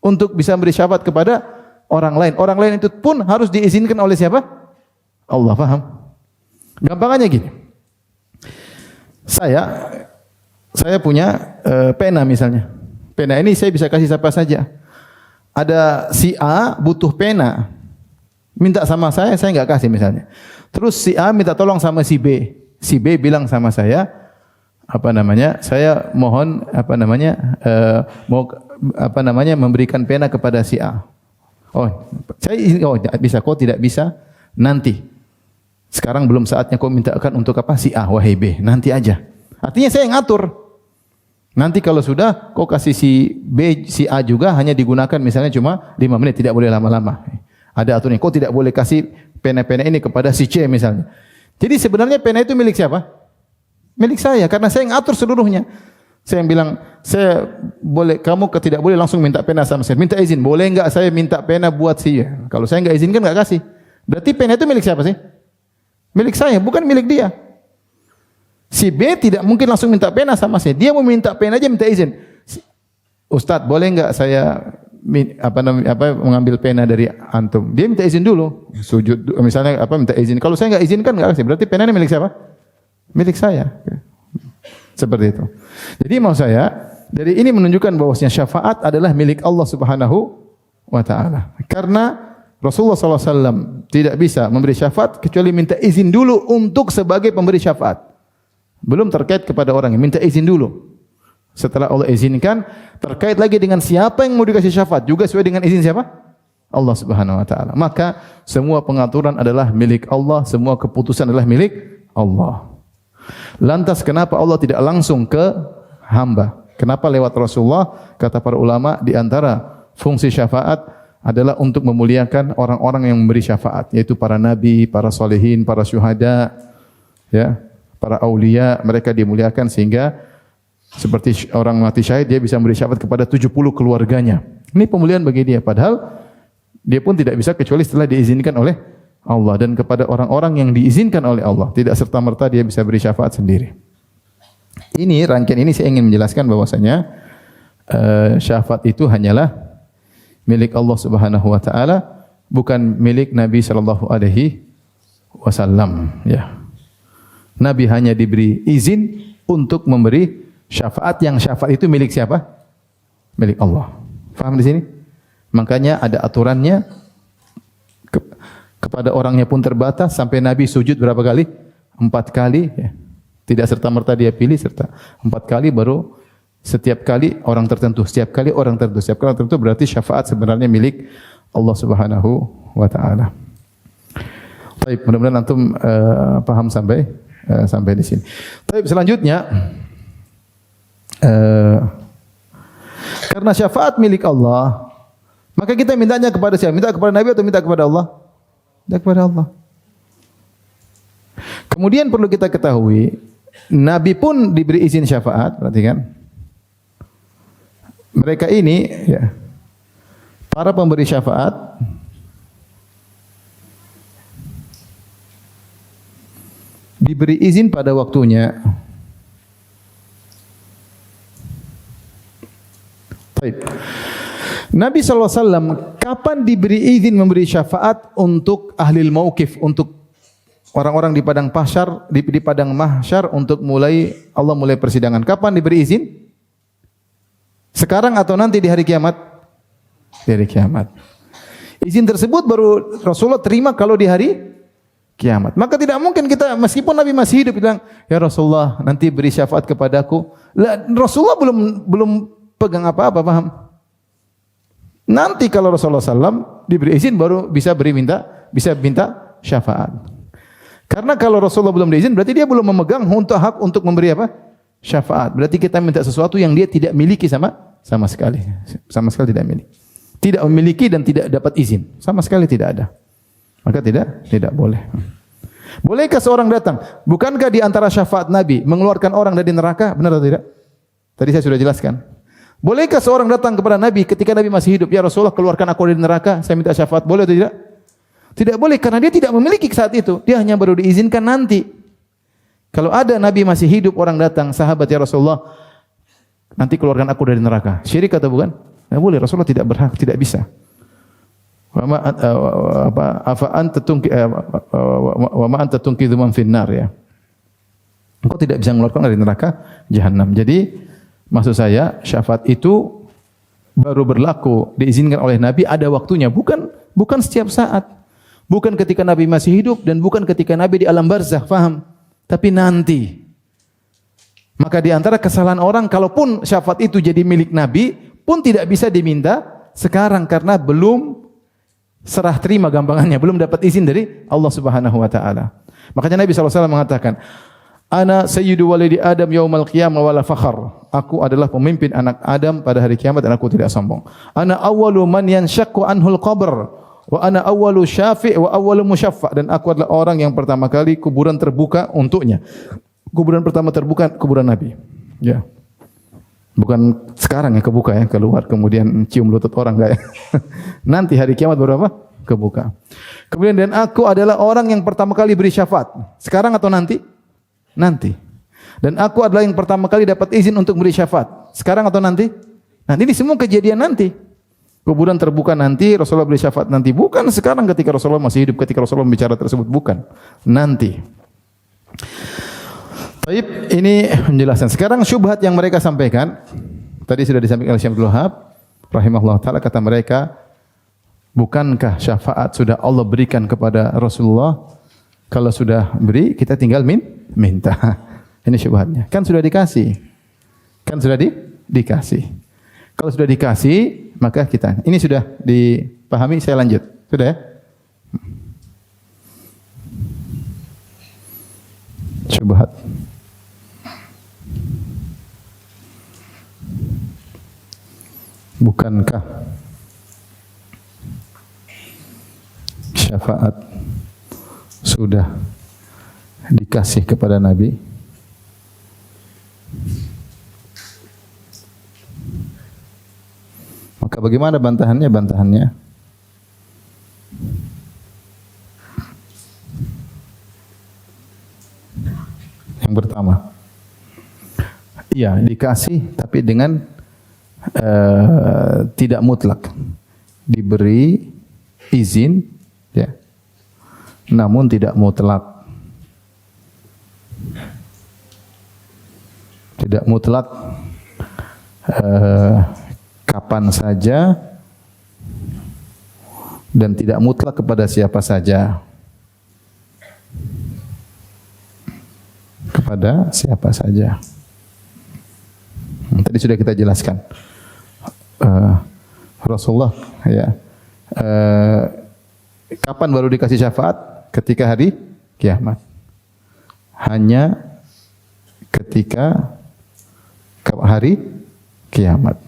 untuk bisa beri syafaat kepada orang lain. Orang lain itu pun harus diizinkan oleh siapa? Allah. Paham? Gampangannya gini. Saya punya pena misalnya. Pena ini saya bisa kasih siapa saja. Ada si A butuh pena, minta sama saya enggak kasih misalnya. Terus si A minta tolong sama si B. Si B bilang sama saya, saya mohon memberikan pena kepada si A. Bisa, kau tidak bisa, nanti. Sekarang belum saatnya kau mintakan untuk apa? Si A, wahai B, nanti aja. Artinya saya yang ngatur. Nanti kalau sudah, kau kasih si B, si A juga hanya digunakan misalnya cuma 5 menit, tidak boleh lama-lama. Ada aturannya, kau tidak boleh kasih pena-pena ini kepada si C misalnya. Jadi sebenarnya pena itu milik siapa? Milik saya, karena saya yang ngatur seluruhnya. Saya yang bilang, kamu tidak boleh langsung minta pena sama saya. Minta izin, boleh enggak saya minta pena buat si A? Kalau saya enggak izinkan, enggak kasih. Berarti pena itu milik siapa sih? Milik saya, bukan milik dia. Si B tidak mungkin langsung minta pena sama saya. Dia mau minta pena aja minta izin. Ustadz, boleh enggak saya mengambil pena dari antum? Dia minta izin dulu. Sujud misalnya minta izin. Kalau saya enggak izinkan enggak kasih. Berarti pena ini milik siapa? Milik saya. Seperti itu. Jadi mau saya, dari ini menunjukkan bahwasanya syafaat adalah milik Allah Subhanahu wa taala. Karena Rasulullah SAW tidak bisa memberi syafaat kecuali minta izin dulu untuk sebagai pemberi syafaat. Belum terkait kepada orang yang minta izin dulu. Setelah Allah izinkan, terkait lagi dengan siapa yang mau dikasih syafaat juga sesuai dengan izin siapa? Allah Subhanahu wa taala. Maka semua pengaturan adalah milik Allah, semua keputusan adalah milik Allah. Lantas kenapa Allah tidak langsung ke hamba? Kenapa lewat Rasulullah? Kata para ulama, di antara fungsi syafaat adalah untuk memuliakan orang-orang yang memberi syafaat, yaitu para nabi, para salihin, para syuhada, ya, para aulia, mereka dimuliakan sehingga seperti orang mati syahid dia bisa memberi syafaat kepada 70 keluarganya. Ini pemuliaan bagi dia, padahal dia pun tidak bisa kecuali setelah diizinkan oleh Allah dan kepada orang-orang yang diizinkan oleh Allah. Tidak serta-merta dia bisa beri syafaat sendiri. Ini rangkaian ini saya ingin menjelaskan bahwasanya syafaat itu hanyalah milik Allah Subhanahu wa taala, bukan milik Nabi sallallahu alaihi wasallam, ya. Nabi hanya diberi izin untuk memberi syafaat, yang syafaat itu milik siapa? Milik Allah. Faham di sini? Makanya ada aturannya, kepada orangnya pun terbatas, sampai Nabi sujud berapa kali? 4 kali, ya. Tidak serta-merta dia pilih, serta 4 kali, baru setiap kali orang tertentu, setiap kali orang tertentu, setiap kali orang tertentu, berarti syafaat sebenarnya milik Allah Subhanahu wa taala. Baik, mudah-mudahan antum paham sampai di sini. Baik, selanjutnya karena syafaat milik Allah, maka kita mintanya kepada siapa? Minta kepada Nabi atau minta kepada Allah? Minta kepada Allah. Kemudian perlu kita ketahui, Nabi pun diberi izin syafaat, perhatikan. Mereka ini, ya, para pemberi syafaat diberi izin pada waktunya. Baik. Nabi SAW kapan diberi izin memberi syafaat untuk ahli mauqif, untuk orang-orang di padang mahsyar, di padang mahsyar, untuk Allah mulai persidangan. Kapan diberi izin? Sekarang atau nanti di hari kiamat? Di hari kiamat. Izin tersebut baru Rasulullah terima kalau di hari kiamat. Maka tidak mungkin kita, meskipun Nabi masih hidup, bilang, ya Rasulullah nanti beri syafaat kepadaku. Rasulullah belum pegang apa-apa, paham? Nanti kalau Rasulullah SAW diberi izin baru bisa minta syafaat. Karena kalau Rasulullah belum diizin, berarti dia belum memegang hak untuk memberi apa? Syafaat. Berarti kita minta sesuatu yang dia tidak miliki sama sekali. Sama sekali tidak miliki. Tidak memiliki dan tidak dapat izin. Sama sekali tidak ada. Maka tidak boleh. Bolehkah seorang datang? Bukankah di antara syafaat Nabi mengeluarkan orang dari neraka? Benar atau tidak? Tadi saya sudah jelaskan. Bolehkah seorang datang kepada Nabi ketika Nabi masih hidup? Ya Rasulullah, keluarkan aku dari neraka, saya minta syafaat. Boleh atau tidak? Tidak boleh, karena dia tidak memiliki saat itu. Dia hanya baru diizinkan nanti. Kalau ada Nabi masih hidup, orang datang, sahabat, ya Rasulullah, nanti keluarkan aku dari neraka. Syirik atau bukan? Tidak boleh, Rasulullah tidak berhak, tidak bisa. Wa ma anta tunqidhu man finnar, ya. Engkau tidak bisa mengeluarkan dari neraka jahanam. Jadi maksud saya, syafaat itu baru berlaku, diizinkan oleh Nabi, ada waktunya, bukan setiap saat. Bukan ketika Nabi masih hidup dan bukan ketika Nabi di alam barzakh, faham? Tapi nanti. Maka di antara kesalahan orang, kalaupun syafaat itu jadi milik Nabi, pun tidak bisa diminta sekarang karena belum serah terima, gampangannya, belum dapat izin dari Allah Subhanahu wa taala. Makanya Nabi SAW mengatakan, Ana sayyidu walidi Adam yaumal qiyamah wala fakhar. Aku adalah pemimpin anak Adam pada hari kiamat dan aku tidak sombong. Ana awwalu man yanshaqqu anhul qabr wa ana awwalu syafi' wa awwalu musyaffa, dan aku adalah orang yang pertama kali kuburan terbuka untuknya. Kuburan pertama terbuka kuburan Nabi. Ya. Bukan sekarang ya kebuka ya, keluar kemudian cium lutut orang enggak ya. Nanti hari kiamat baru apa? Kebuka. Kemudian dan aku adalah orang yang pertama kali beri syafaat. Sekarang atau nanti? Nanti. Dan aku adalah yang pertama kali dapat izin untuk beri syafaat. Sekarang atau nanti? Nanti ini semua kejadian nanti. Kuburan terbuka nanti, Rasulullah beri syafaat nanti. Bukan sekarang ketika Rasulullah masih hidup, ketika Rasulullah bicara tersebut. Bukan. Nanti. Baik, ini penjelasan. Sekarang syubhat yang mereka sampaikan. Tadi sudah disampaikan oleh Syekh Abdul Wahab rahimahullah ta'ala, kata mereka, bukankah syafaat sudah Allah berikan kepada Rasulullah? Kalau sudah beri, kita tinggal minta. Ini syubhatnya. Kan sudah dikasih. Kan sudah dikasih. Kalau sudah dikasih, maka kita. Ini sudah dipahami, saya lanjut. Sudah ya? Syubhat. Bukankah syafaat sudah dikasih kepada Nabi? Maka bagaimana bantahannya? Bantahannya yang pertama, iya dikasih tapi dengan tidak mutlak, diberi izin, ya, namun tidak mutlak. Tidak mutlak kapan saja dan tidak mutlak kepada siapa saja. Kepada siapa saja. Tadi sudah kita jelaskan. Rasulullah, ya, kapan baru dikasih syafaat? Ketika hari kiamat. Hanya ketika hari kiamat.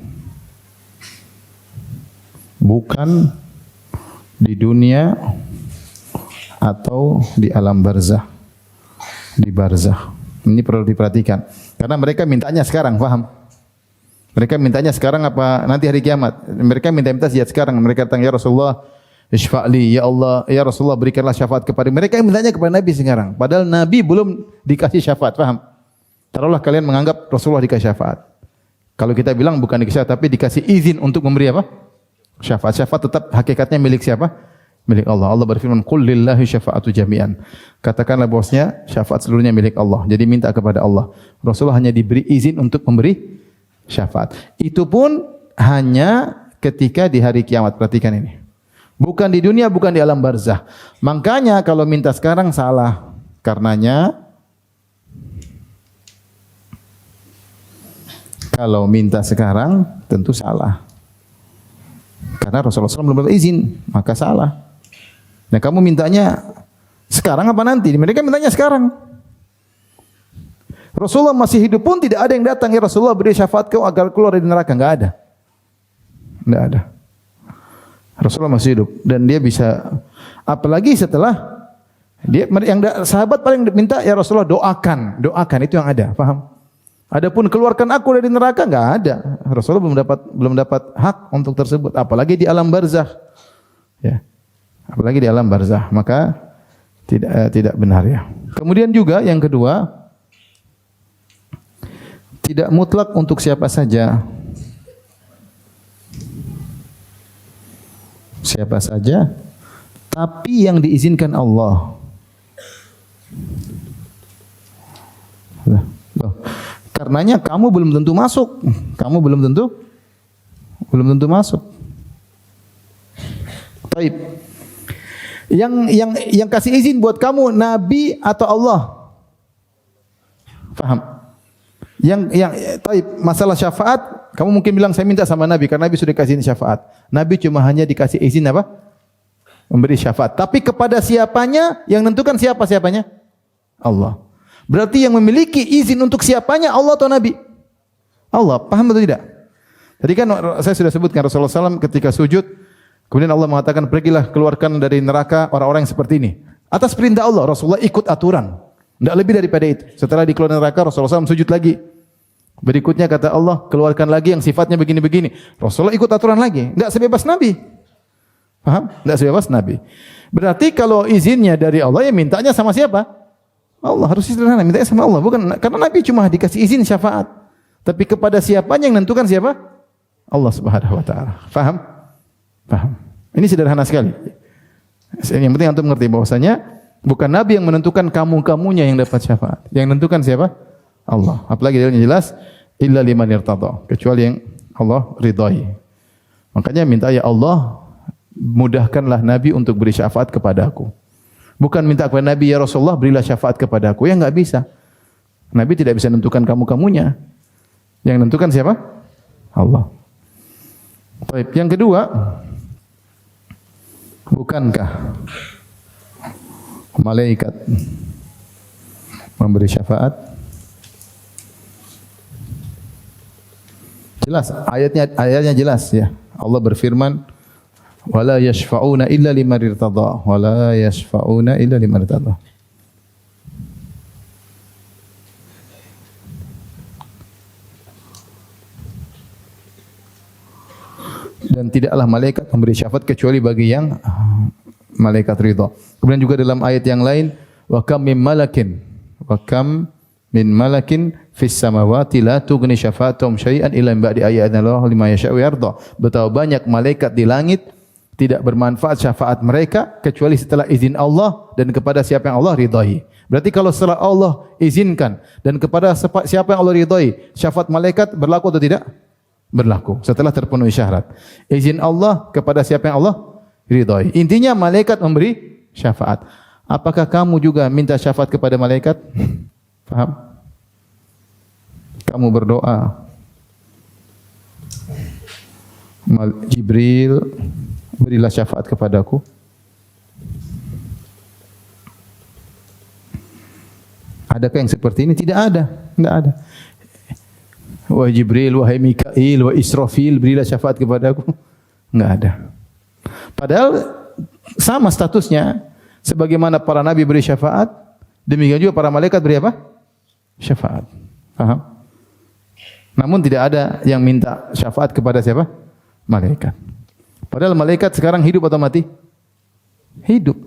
Bukan di dunia atau di alam barzah. Di barzah. Ini perlu diperhatikan. Karena mereka mintanya sekarang, paham? Mereka mintanya sekarang apa nanti hari kiamat? Mereka minta sejak sekarang. Mereka datang, ya Rasulullah, Ishfa'li, ya Allah, ya Rasulullah berikanlah syafaat kepada. Mereka mintanya kepada Nabi sekarang. Padahal Nabi belum dikasih syafaat, paham? Taruhlah kalian menganggap Rasulullah dikasih syafaat. Kalau kita bilang bukan dikasih syafaat, tapi dikasih izin untuk memberi apa? Syafaat. Syafaat tetap hakikatnya milik siapa? Milik Allah. Allah berfirman, "Qul lillahi syafa'atu jami'an." Katakanlah bahwasanya syafaat seluruhnya milik Allah. Jadi minta kepada Allah. Rasulullah hanya diberi izin untuk memberi syafaat. Itu pun hanya ketika di hari kiamat. Perhatikan ini. Bukan di dunia, bukan di alam barzah. Makanya kalau minta sekarang salah. Karenanya kalau minta sekarang tentu salah. Karena Rasulullah SAW belum berizin, maka salah. Nah, kamu mintanya sekarang apa nanti? Mereka mintanya sekarang. Rasulullah masih hidup pun tidak ada yang datang, ya Rasulullah beri syafaat kau agar keluar dari neraka. Enggak ada. Enggak ada. Rasulullah masih hidup dan dia bisa, apalagi setelah dia yang sahabat paling minta, ya Rasulullah doakan, doakan, itu yang ada, paham? Adapun keluarkan aku dari neraka enggak ada. Rasulullah belum dapat hak untuk tersebut, apalagi di alam barzakh. Ya. Apalagi di alam barzakh, maka tidak benar ya. Kemudian juga yang kedua, tidak mutlak untuk siapa saja. Siapa saja, tapi yang diizinkan Allah. Karenanya kamu belum tentu masuk. Kamu belum tentu masuk. Baik. Yang kasih izin buat kamu Nabi atau Allah? Paham? Taib, masalah syafaat, kamu mungkin bilang saya minta sama Nabi karena Nabi sudah kasih syafaat. Nabi cuma hanya dikasih izin apa? Memberi syafaat. Tapi kepada siapanya yang menentukan siapanya? Allah. Berarti yang memiliki izin untuk siapanya Allah atau Nabi? Allah. Paham atau tidak? Tadi kan saya sudah sebutkan Rasulullah SAW ketika sujud, kemudian Allah mengatakan pergilah keluarkan dari neraka orang-orang yang seperti ini. Atas perintah Allah, Rasulullah ikut aturan. Tidak lebih daripada itu. Setelah dikeluarkan neraka, Rasulullah SAW sujud lagi. Berikutnya kata Allah, keluarkan lagi yang sifatnya begini-begini. Rasulullah ikut aturan lagi. Tidak sebebas Nabi. Paham? Tidak sebebas Nabi. Berarti kalau izinnya dari Allah, ya mintanya sama siapa? Allah. Harus sederhana, mintanya sama Allah. Bukan karena Nabi cuma dikasih izin syafaat. Tapi kepada siapanya yang menentukan siapa? Allah Subhanahu wa taala. Paham? Paham. Ini sederhana sekali. Yang penting antum mengerti bahwasanya bukan Nabi yang menentukan kamu-kamunya yang dapat syafaat. Yang menentukan siapa? Allah. Apalagi dalilnya jelas, illa liman irtada, kecuali yang Allah ridhai. Makanya minta, ya Allah, mudahkanlah Nabi untuk beri syafaat kepada aku. Bukan minta kepada Nabi, ya Rasulullah berilah syafaat kepada aku. Ya enggak bisa. Nabi tidak bisa menentukan kamu-kamunya. Yang menentukan siapa? Allah. Baik, yang kedua, bukankah malaikat memberi syafaat? Jelas, ayatnya jelas ya. Allah berfirman, wala yashfa'una illa liman irtada, wala yashfa'una illa liman irtada. dan tidaklah malaikat memberi syafaat kecuali bagi yang malaikat ridha. Kemudian juga dalam ayat yang lain, wa kam min malakin fis samawati la tughni syafa'atuhum syai'an illa min ba'di ayyatin Allah lima yasha'u yarda. Betapa banyak malaikat di langit tidak bermanfaat syafaat mereka kecuali setelah izin Allah dan kepada siapa yang Allah ridhai. Berarti kalau setelah Allah izinkan dan kepada siapa yang Allah ridhai, syafaat malaikat berlaku atau tidak? Berlaku setelah terpenuhi syarat. Izin Allah kepada siapa yang Allah ridhai. Intinya malaikat memberi syafaat. Apakah kamu juga minta syafaat kepada malaikat? Paham? Kamu berdoa, Jibril, berilah syafaat kepadaku. Adakah yang seperti ini? Tidak ada. Tidak ada. Wahai Jibril, wahai Mikail, wahai Israfil, berilah syafaat kepadaku. Enggak ada. Padahal sama statusnya. Sebagaimana para nabi beri syafaat, demikian juga para malaikat beri apa? Syafaat. Paham? Namun tidak ada yang minta syafaat kepada siapa? Malaikat. Padahal malaikat sekarang hidup atau mati? Hidup.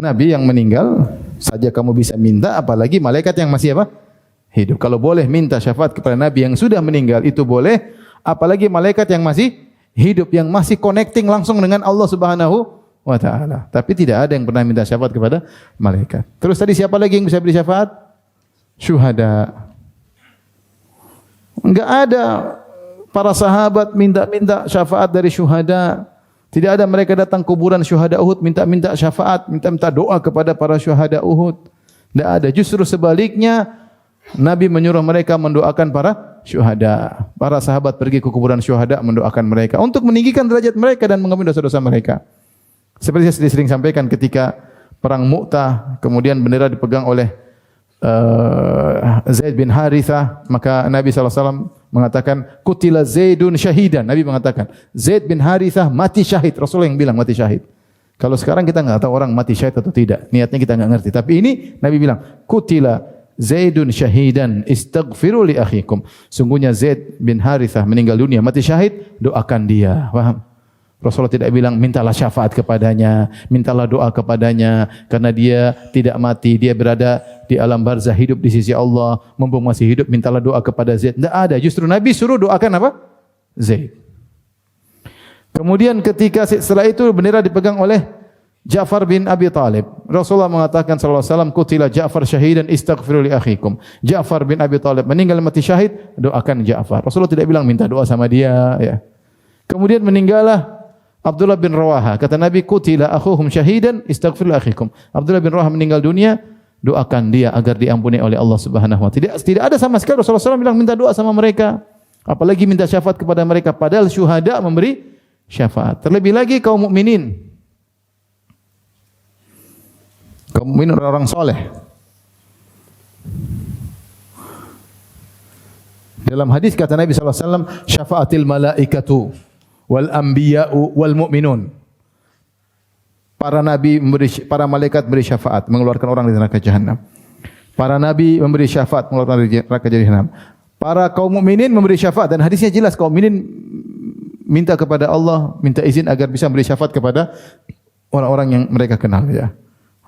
Nabi yang meninggal saja kamu bisa minta, apalagi malaikat yang masih apa? Hidup. Kalau boleh minta syafaat kepada Nabi yang sudah meninggal itu boleh, apalagi malaikat yang masih hidup, yang masih connecting langsung dengan Allah Subhanahu wa ta'ala. Tapi tidak ada yang pernah minta syafaat kepada malaikat. Terus tadi siapa lagi yang bisa beri syafaat? Syuhada. Enggak ada para sahabat minta syafaat dari syuhada. Tidak ada mereka datang kuburan syuhada Uhud minta syafaat, minta doa kepada para syuhada Uhud. Tidak ada. Justru sebaliknya, Nabi menyuruh mereka mendoakan para syuhada. Para sahabat pergi ke kuburan syuhada mendoakan mereka untuk meninggikan derajat mereka dan mengampuni dosa-dosa mereka. Seperti saya sering sampaikan ketika perang Mu'tah, kemudian bendera dipegang oleh Zaid bin Harithah, maka Nabi SAW mengatakan, Qutila Zaidun syahidan. Nabi mengatakan, Zaid bin Harithah mati syahid. Rasulullah yang bilang mati syahid. Kalau sekarang kita nggak tahu orang mati syahid atau tidak. Niatnya kita nggak ngerti. Tapi ini Nabi bilang, Qutila Zaidun syahidan istaghfiru li akhikum. Sungguhnya Zaid bin Harithah meninggal dunia, mati syahid, doakan dia. Paham? Rasulullah tidak bilang mintalah syafaat kepadanya, mintalah doa kepadanya karena dia tidak mati, dia berada di alam barzah hidup di sisi Allah, mumpung masih hidup mintalah doa kepada Zaid. Tidak ada, justru Nabi suruh doakan apa? Zaid. Kemudian ketika setelah itu bendera dipegang oleh Ja'far bin Abi Talib. Rasulullah mengatakan sallallahu alaihi wasallam, "Qutila Ja'far syahidan istaghfiru li akhikum." Ja'far bin Abi Talib meninggal mati syahid, doakan Ja'far. Rasulullah tidak bilang minta doa sama dia, ya. Kemudian meninggallah Abdullah bin Rawaha. Kata Nabi, "Qutila akhuhum syahidan istaghfiru li akhikum." Abdullah bin Rawaha meninggal dunia, doakan dia agar diampuni oleh Allah Subhanahu wa taala. Tidak ada sama sekali Rasulullah SAW bilang minta doa sama mereka, apalagi minta syafaat kepada mereka, padahal syuhada memberi syafaat. Terlebih lagi kaum mukminin. Kaum mukminin orang-orang soleh. Dalam hadis kata Nabi SAW, syafaatil malaikatu wal anbiya'u wal mu'minun. Para nabi para malaikat beri syafaat, mengeluarkan orang dari neraka jahanam. Para nabi memberi syafaat, mengeluarkan dari neraka jahanam. Para kaum mukminin memberi syafaat, dan hadisnya jelas kaum mukminin minta kepada Allah, minta izin agar bisa memberi syafaat kepada orang-orang yang mereka kenal, ya.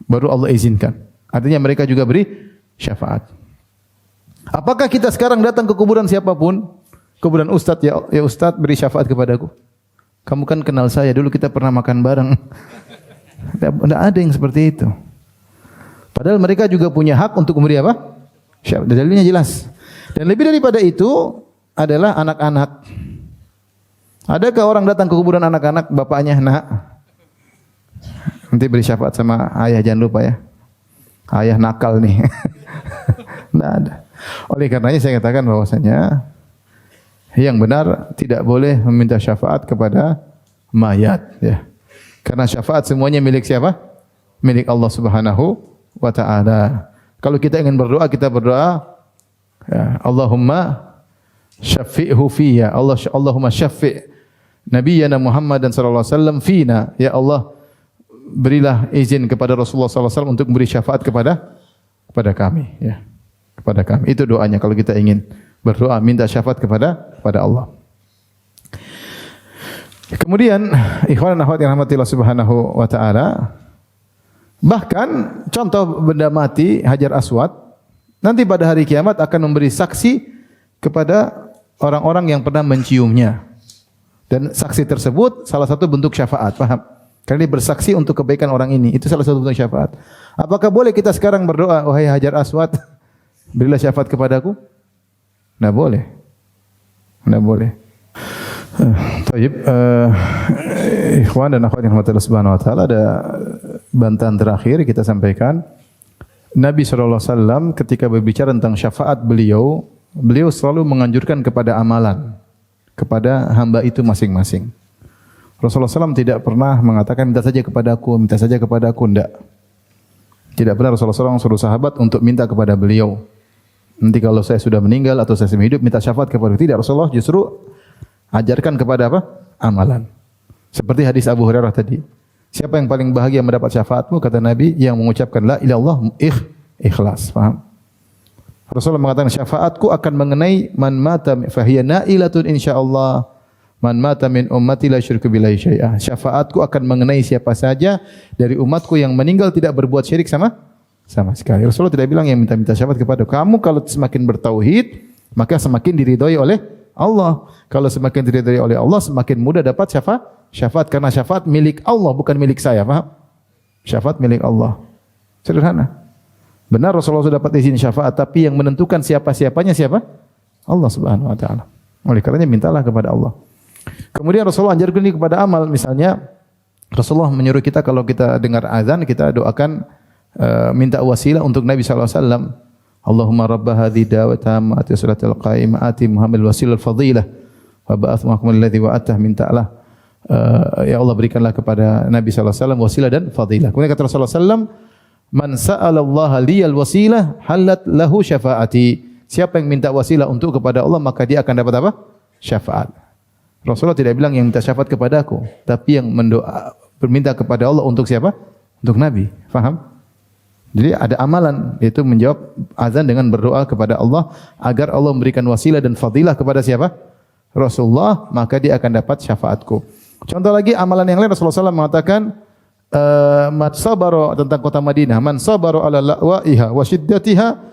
Baru Allah izinkan. Artinya mereka juga beri syafaat. Apakah kita sekarang datang ke kuburan siapapun, kuburan ustaz, ya ustaz beri syafaat kepadaku. Kamu kan kenal saya, dulu kita pernah makan bareng. Tidak ada yang seperti itu. Padahal mereka juga punya hak untuk memberi apa? Syafaat. Dalilnya jelas. Dan lebih daripada itu adalah anak-anak. Adakah orang datang ke kuburan anak-anak, bapaknya, nak, nanti beri syafaat sama ayah, jangan lupa ya. Ayah nakal nih. Tidak ada. Oleh karenanya saya katakan bahwasanya yang benar tidak boleh meminta syafaat kepada mayat, ya. Karena syafaat semuanya milik siapa? Milik Allah Subhanahu wa taala. Kalau kita ingin berdoa, kita berdoa, ya, Allahumma syafi'hu fiyya. Allahumma syafi' nabiyyana Muhammadan sallallahu alaihi wasallam fina. Ya Allah, berilah izin kepada Rasulullah sallallahu alaihi wasallam untuk memberi syafaat kepada kami, ya. Kepada kami. Itu doanya kalau kita ingin Berdoa minta syafaat kepada Allah. Kemudian ikhwan dan akhwat yang rahmati Allah Subhanahu wa taala, bahkan contoh benda mati Hajar Aswad nanti pada hari kiamat akan memberi saksi kepada orang-orang yang pernah menciumnya. Dan saksi tersebut salah satu bentuk syafaat, paham? Karena dia bersaksi untuk kebaikan orang ini. Itu salah satu bentuk syafaat. Apakah boleh kita sekarang berdoa, wahai Hajar Aswad, berilah syafaat kepadaku? Tidak boleh. Tidak boleh. Taib, ikhwan dan akhwat yang Allah Subhanahu wa taala, ada bantahan terakhir kita sampaikan. Nabi SAW ketika berbicara tentang syafaat beliau selalu menganjurkan kepada amalan, kepada hamba itu masing-masing. Rasulullah SAW tidak pernah mengatakan minta saja kepada aku, tidak. Tidak pernah Rasulullah SAW suruh sahabat untuk minta kepada beliau. Nanti kalau saya sudah meninggal atau saya hidup minta syafaat kepada Tidak, Rasulullah justru ajarkan kepada apa? Amalan. Seperti hadis Abu Hurairah tadi. Siapa yang paling bahagia mendapat syafaatmu? Kata Nabi, yang mengucapkan la ilaha illallah ikhlas. Faham? Rasulullah mengatakan syafaatku akan mengenai man mata fahiya nailatun insyaallah. Man mata min ummati la syirku billahi syai'ah. Syafaatku akan mengenai siapa saja dari umatku yang meninggal tidak berbuat syirik sama sekali. Rasulullah tidak bilang yang minta syafaat kepada kamu. Kalau semakin bertauhid, maka semakin diridhoi oleh Allah. Kalau semakin diridhai oleh Allah, semakin mudah dapat syafaat karena syafaat milik Allah, bukan milik saya, paham? Syafaat milik Allah. Sederhana. Benar Rasulullah sudah dapat izin syafaat, tapi yang menentukan siapa-siapanya siapa? Allah Subhanahu wa taala. Oleh karenanya mintalah kepada Allah. Kemudian Rasulullah anjurkan ini kepada amal, misalnya Rasulullah menyuruh kita kalau kita dengar azan kita doakan minta wasilah untuk Nabi sallallahu alaihi wasallam. Allahumma rabba hadhihi da'wati salatil qa'imah ati Muhammad wasilal fadilah wa ba'ath mahkumul ladzi wa'atah mintalah ya Allah berikanlah kepada Nabi sallallahu alaihi wasallam wasilah dan fadilah. Kemudian kata Rasulullah sallallahu alaihi wasallam, man sa'ala Allah liyal wasilah halat lahu syafaati. Siapa yang minta wasilah untuk kepada Allah maka dia akan dapat apa? Syafaat. Rasulullah tidak bilang yang minta syafaat kepadaku, tapi yang berminta kepada Allah untuk siapa? Untuk Nabi. Faham? Jadi ada amalan, yaitu menjawab azan dengan berdoa kepada Allah agar Allah memberikan wasilah dan fadilah kepada siapa? Rasulullah, maka dia akan dapat syafaatku. Contoh lagi amalan yang lain Rasulullah SAW mengatakan man sabara tentang kota Madinah, man sabara ala la'waiha wa syiddatiha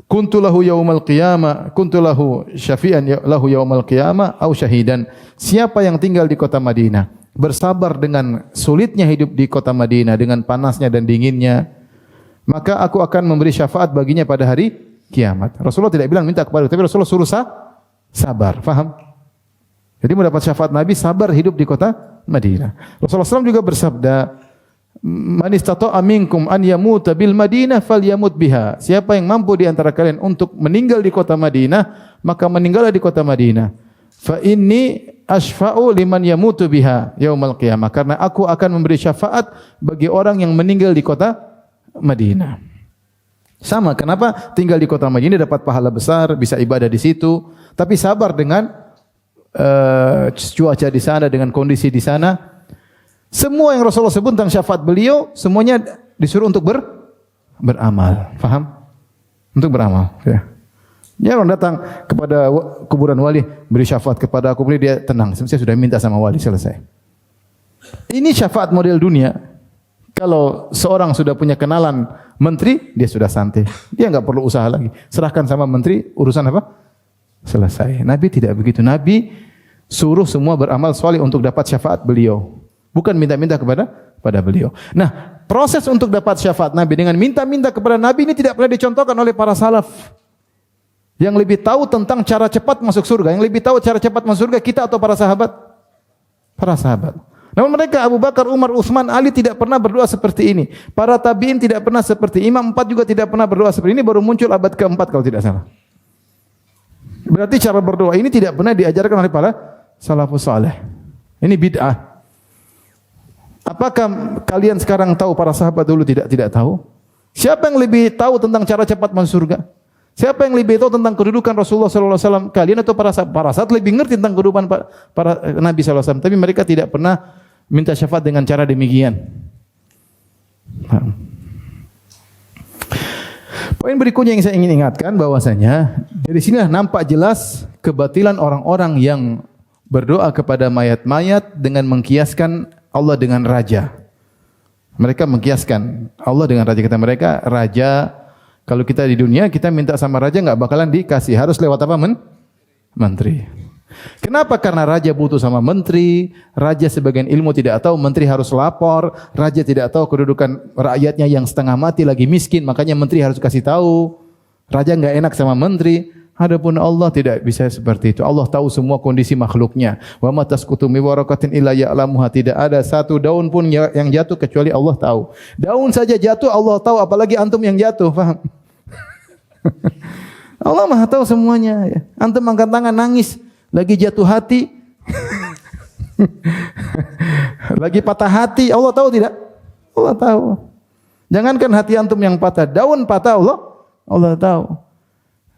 kuntu lahu yaumal qiyamah, kuntu lahu syafi'an lahu yaumal qiyamah au syahidan. Siapa yang tinggal di kota Madinah, bersabar dengan sulitnya hidup di kota Madinah, dengan panasnya dan dinginnya, maka aku akan memberi syafaat baginya pada hari kiamat. Rasulullah tidak bilang minta kepada, tapi Rasulullah suruh sabar. Faham? Jadi mendapat syafaat Nabi, sabar hidup di kota Madinah. Rasulullah SAW juga bersabda, man istata'a minkum an yamuta bil Madinah falyamut biha. Siapa yang mampu di antara kalian untuk meninggal di kota Madinah, maka meninggallah di kota Madinah. Fa inni asfa'u liman yamutu biha yaumal qiyamah. Karena aku akan memberi syafaat bagi orang yang meninggal di kota Madinah. Sama, kenapa tinggal di kota Madinah dapat pahala besar, bisa ibadah di situ, tapi sabar dengan cuaca di sana, dengan kondisi di sana. Semua yang Rasulullah sebut tentang syafaat beliau, semuanya disuruh untuk beramal. Faham? Untuk beramal. Ya. Dia orang datang kepada kuburan wali, beri syafaat kepada aku, kemudian dia tenang. Saya sudah minta sama wali, selesai. Ini syafaat model dunia. Kalau seorang sudah punya kenalan menteri, dia sudah santai. Dia enggak perlu usaha lagi. Serahkan sama menteri, urusan apa? Selesai. Nabi tidak begitu. Nabi suruh semua beramal saleh untuk dapat syafaat beliau. Bukan minta-minta kepada beliau. Nah, proses untuk dapat syafaat Nabi dengan minta-minta kepada Nabi ini tidak pernah dicontohkan oleh para salaf. Yang lebih tahu tentang cara cepat masuk surga, yang lebih tahu cara cepat masuk surga kita atau para sahabat? Para sahabat. Namun mereka Abu Bakar, Umar, Utsman, Ali tidak pernah berdoa seperti ini. Para tabi'in tidak pernah seperti Imam 4 juga tidak pernah berdoa seperti ini, baru muncul abad ke-4 kalau tidak salah. Berarti cara berdoa ini tidak pernah diajarkan oleh para salafus saleh. Ini bid'ah. Apakah kalian sekarang tahu, para sahabat dulu tidak tahu? Siapa yang lebih tahu tentang cara cepat masuk surga? Siapa yang lebih tahu tentang kedudukan Rasulullah sallallahu alaihi wasallam? Kalian atau para sahabat lebih ngerti tentang kedudukan para Nabi sallallahu alaihi wasallam, tapi mereka tidak pernah minta syafaat dengan cara demikian. Poin berikutnya yang saya ingin ingatkan bahwasanya Dari sinilah nampak jelas kebatilan orang-orang yang berdoa kepada mayat-mayat dengan mengkiaskan Allah dengan raja. Mereka mengkiaskan Allah dengan raja. Kata mereka, raja, kalau kita di dunia, kita minta sama raja nggak bakalan dikasih. Harus lewat apa? Menteri. Kenapa? Karena raja butuh sama menteri, raja sebagian ilmu tidak tahu, menteri harus lapor, raja tidak tahu kedudukan rakyatnya yang setengah mati lagi miskin, makanya menteri harus kasih tahu. Raja enggak enak sama menteri. Adapun Allah tidak bisa seperti itu. Allah tahu semua kondisi makhluknya. Wa ma tasqutu min waraqatin illa ya'lamuha. Tidak ada satu daun pun yang jatuh kecuali Allah tahu. Daun saja jatuh Allah tahu, apalagi antum yang jatuh, paham? Allah Maha tahu semuanya. Antum angkat tangan nangis, lagi jatuh hati, lagi patah hati, Allah tahu tidak? Allah tahu. Jangankan hati antum yang patah, daun patah Allah tahu.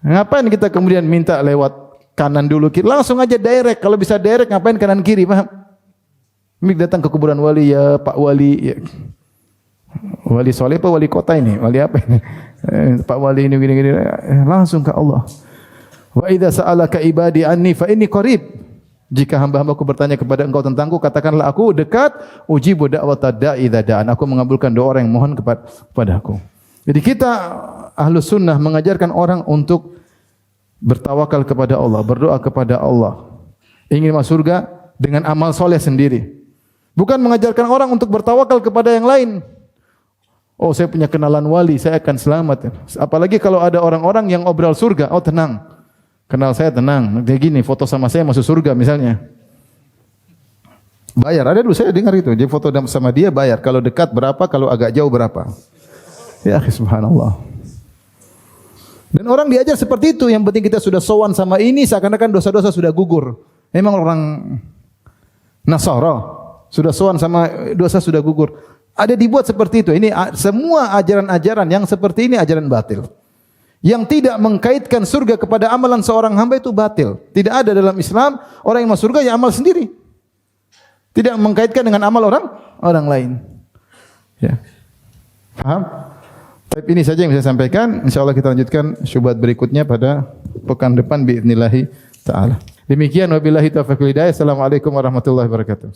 Ngapain kita kemudian minta lewat kanan dulu kiri? Langsung aja direct. Kalau bisa direct, ngapain kanan kiri? Paham? Ini datang ke kuburan wali, ya Pak Wali, ya. Wali soleh apa wali kota ini? Wali apa ini? Pak Wali ini gini-gini. Langsung ke Allah. Wa idza sa'alaka ibadi anni fa inni qarib. Jika hamba-hambaku bertanya kepada engkau tentangku, katakanlah aku dekat. Ujibu da'wata da'i idza da'an. Aku mengabulkan doa orang yang mohon kepadaku. Jadi kita Ahlus Sunnah mengajarkan orang untuk bertawakal kepada Allah, berdoa kepada Allah. Ingin masuk surga dengan amal soleh sendiri. Bukan mengajarkan orang untuk bertawakal kepada yang lain. Oh, saya punya kenalan wali, saya akan selamat. Apalagi kalau ada orang-orang yang obral surga, oh tenang. Kenal saya tenang. Kayak gini, foto sama saya masuk surga misalnya. Bayar, ada dulu saya dengar itu. Dia foto sama dia bayar. Kalau dekat berapa, kalau agak jauh berapa. Ya subhanallah. Dan orang diajar seperti itu. Yang penting kita sudah sowan sama ini, seakan-akan dosa-dosa sudah gugur. Memang orang Nasara sudah sowan sama dosa sudah gugur. Ada dibuat seperti itu. Ini semua ajaran-ajaran yang seperti ini ajaran batil. Yang tidak mengkaitkan surga kepada amalan seorang hamba itu batil. Tidak ada dalam Islam orang yang masuk surga ya amal sendiri. Tidak mengkaitkan dengan amal orang lain. Ya. Paham? Tapi ini saja yang bisa saya sampaikan. InsyaAllah kita lanjutkan syubhat berikutnya pada pekan depan bi'idnillahi ta'ala. Demikian wabillahi taufiq wal hidayah. Assalamualaikum warahmatullahi wabarakatuh.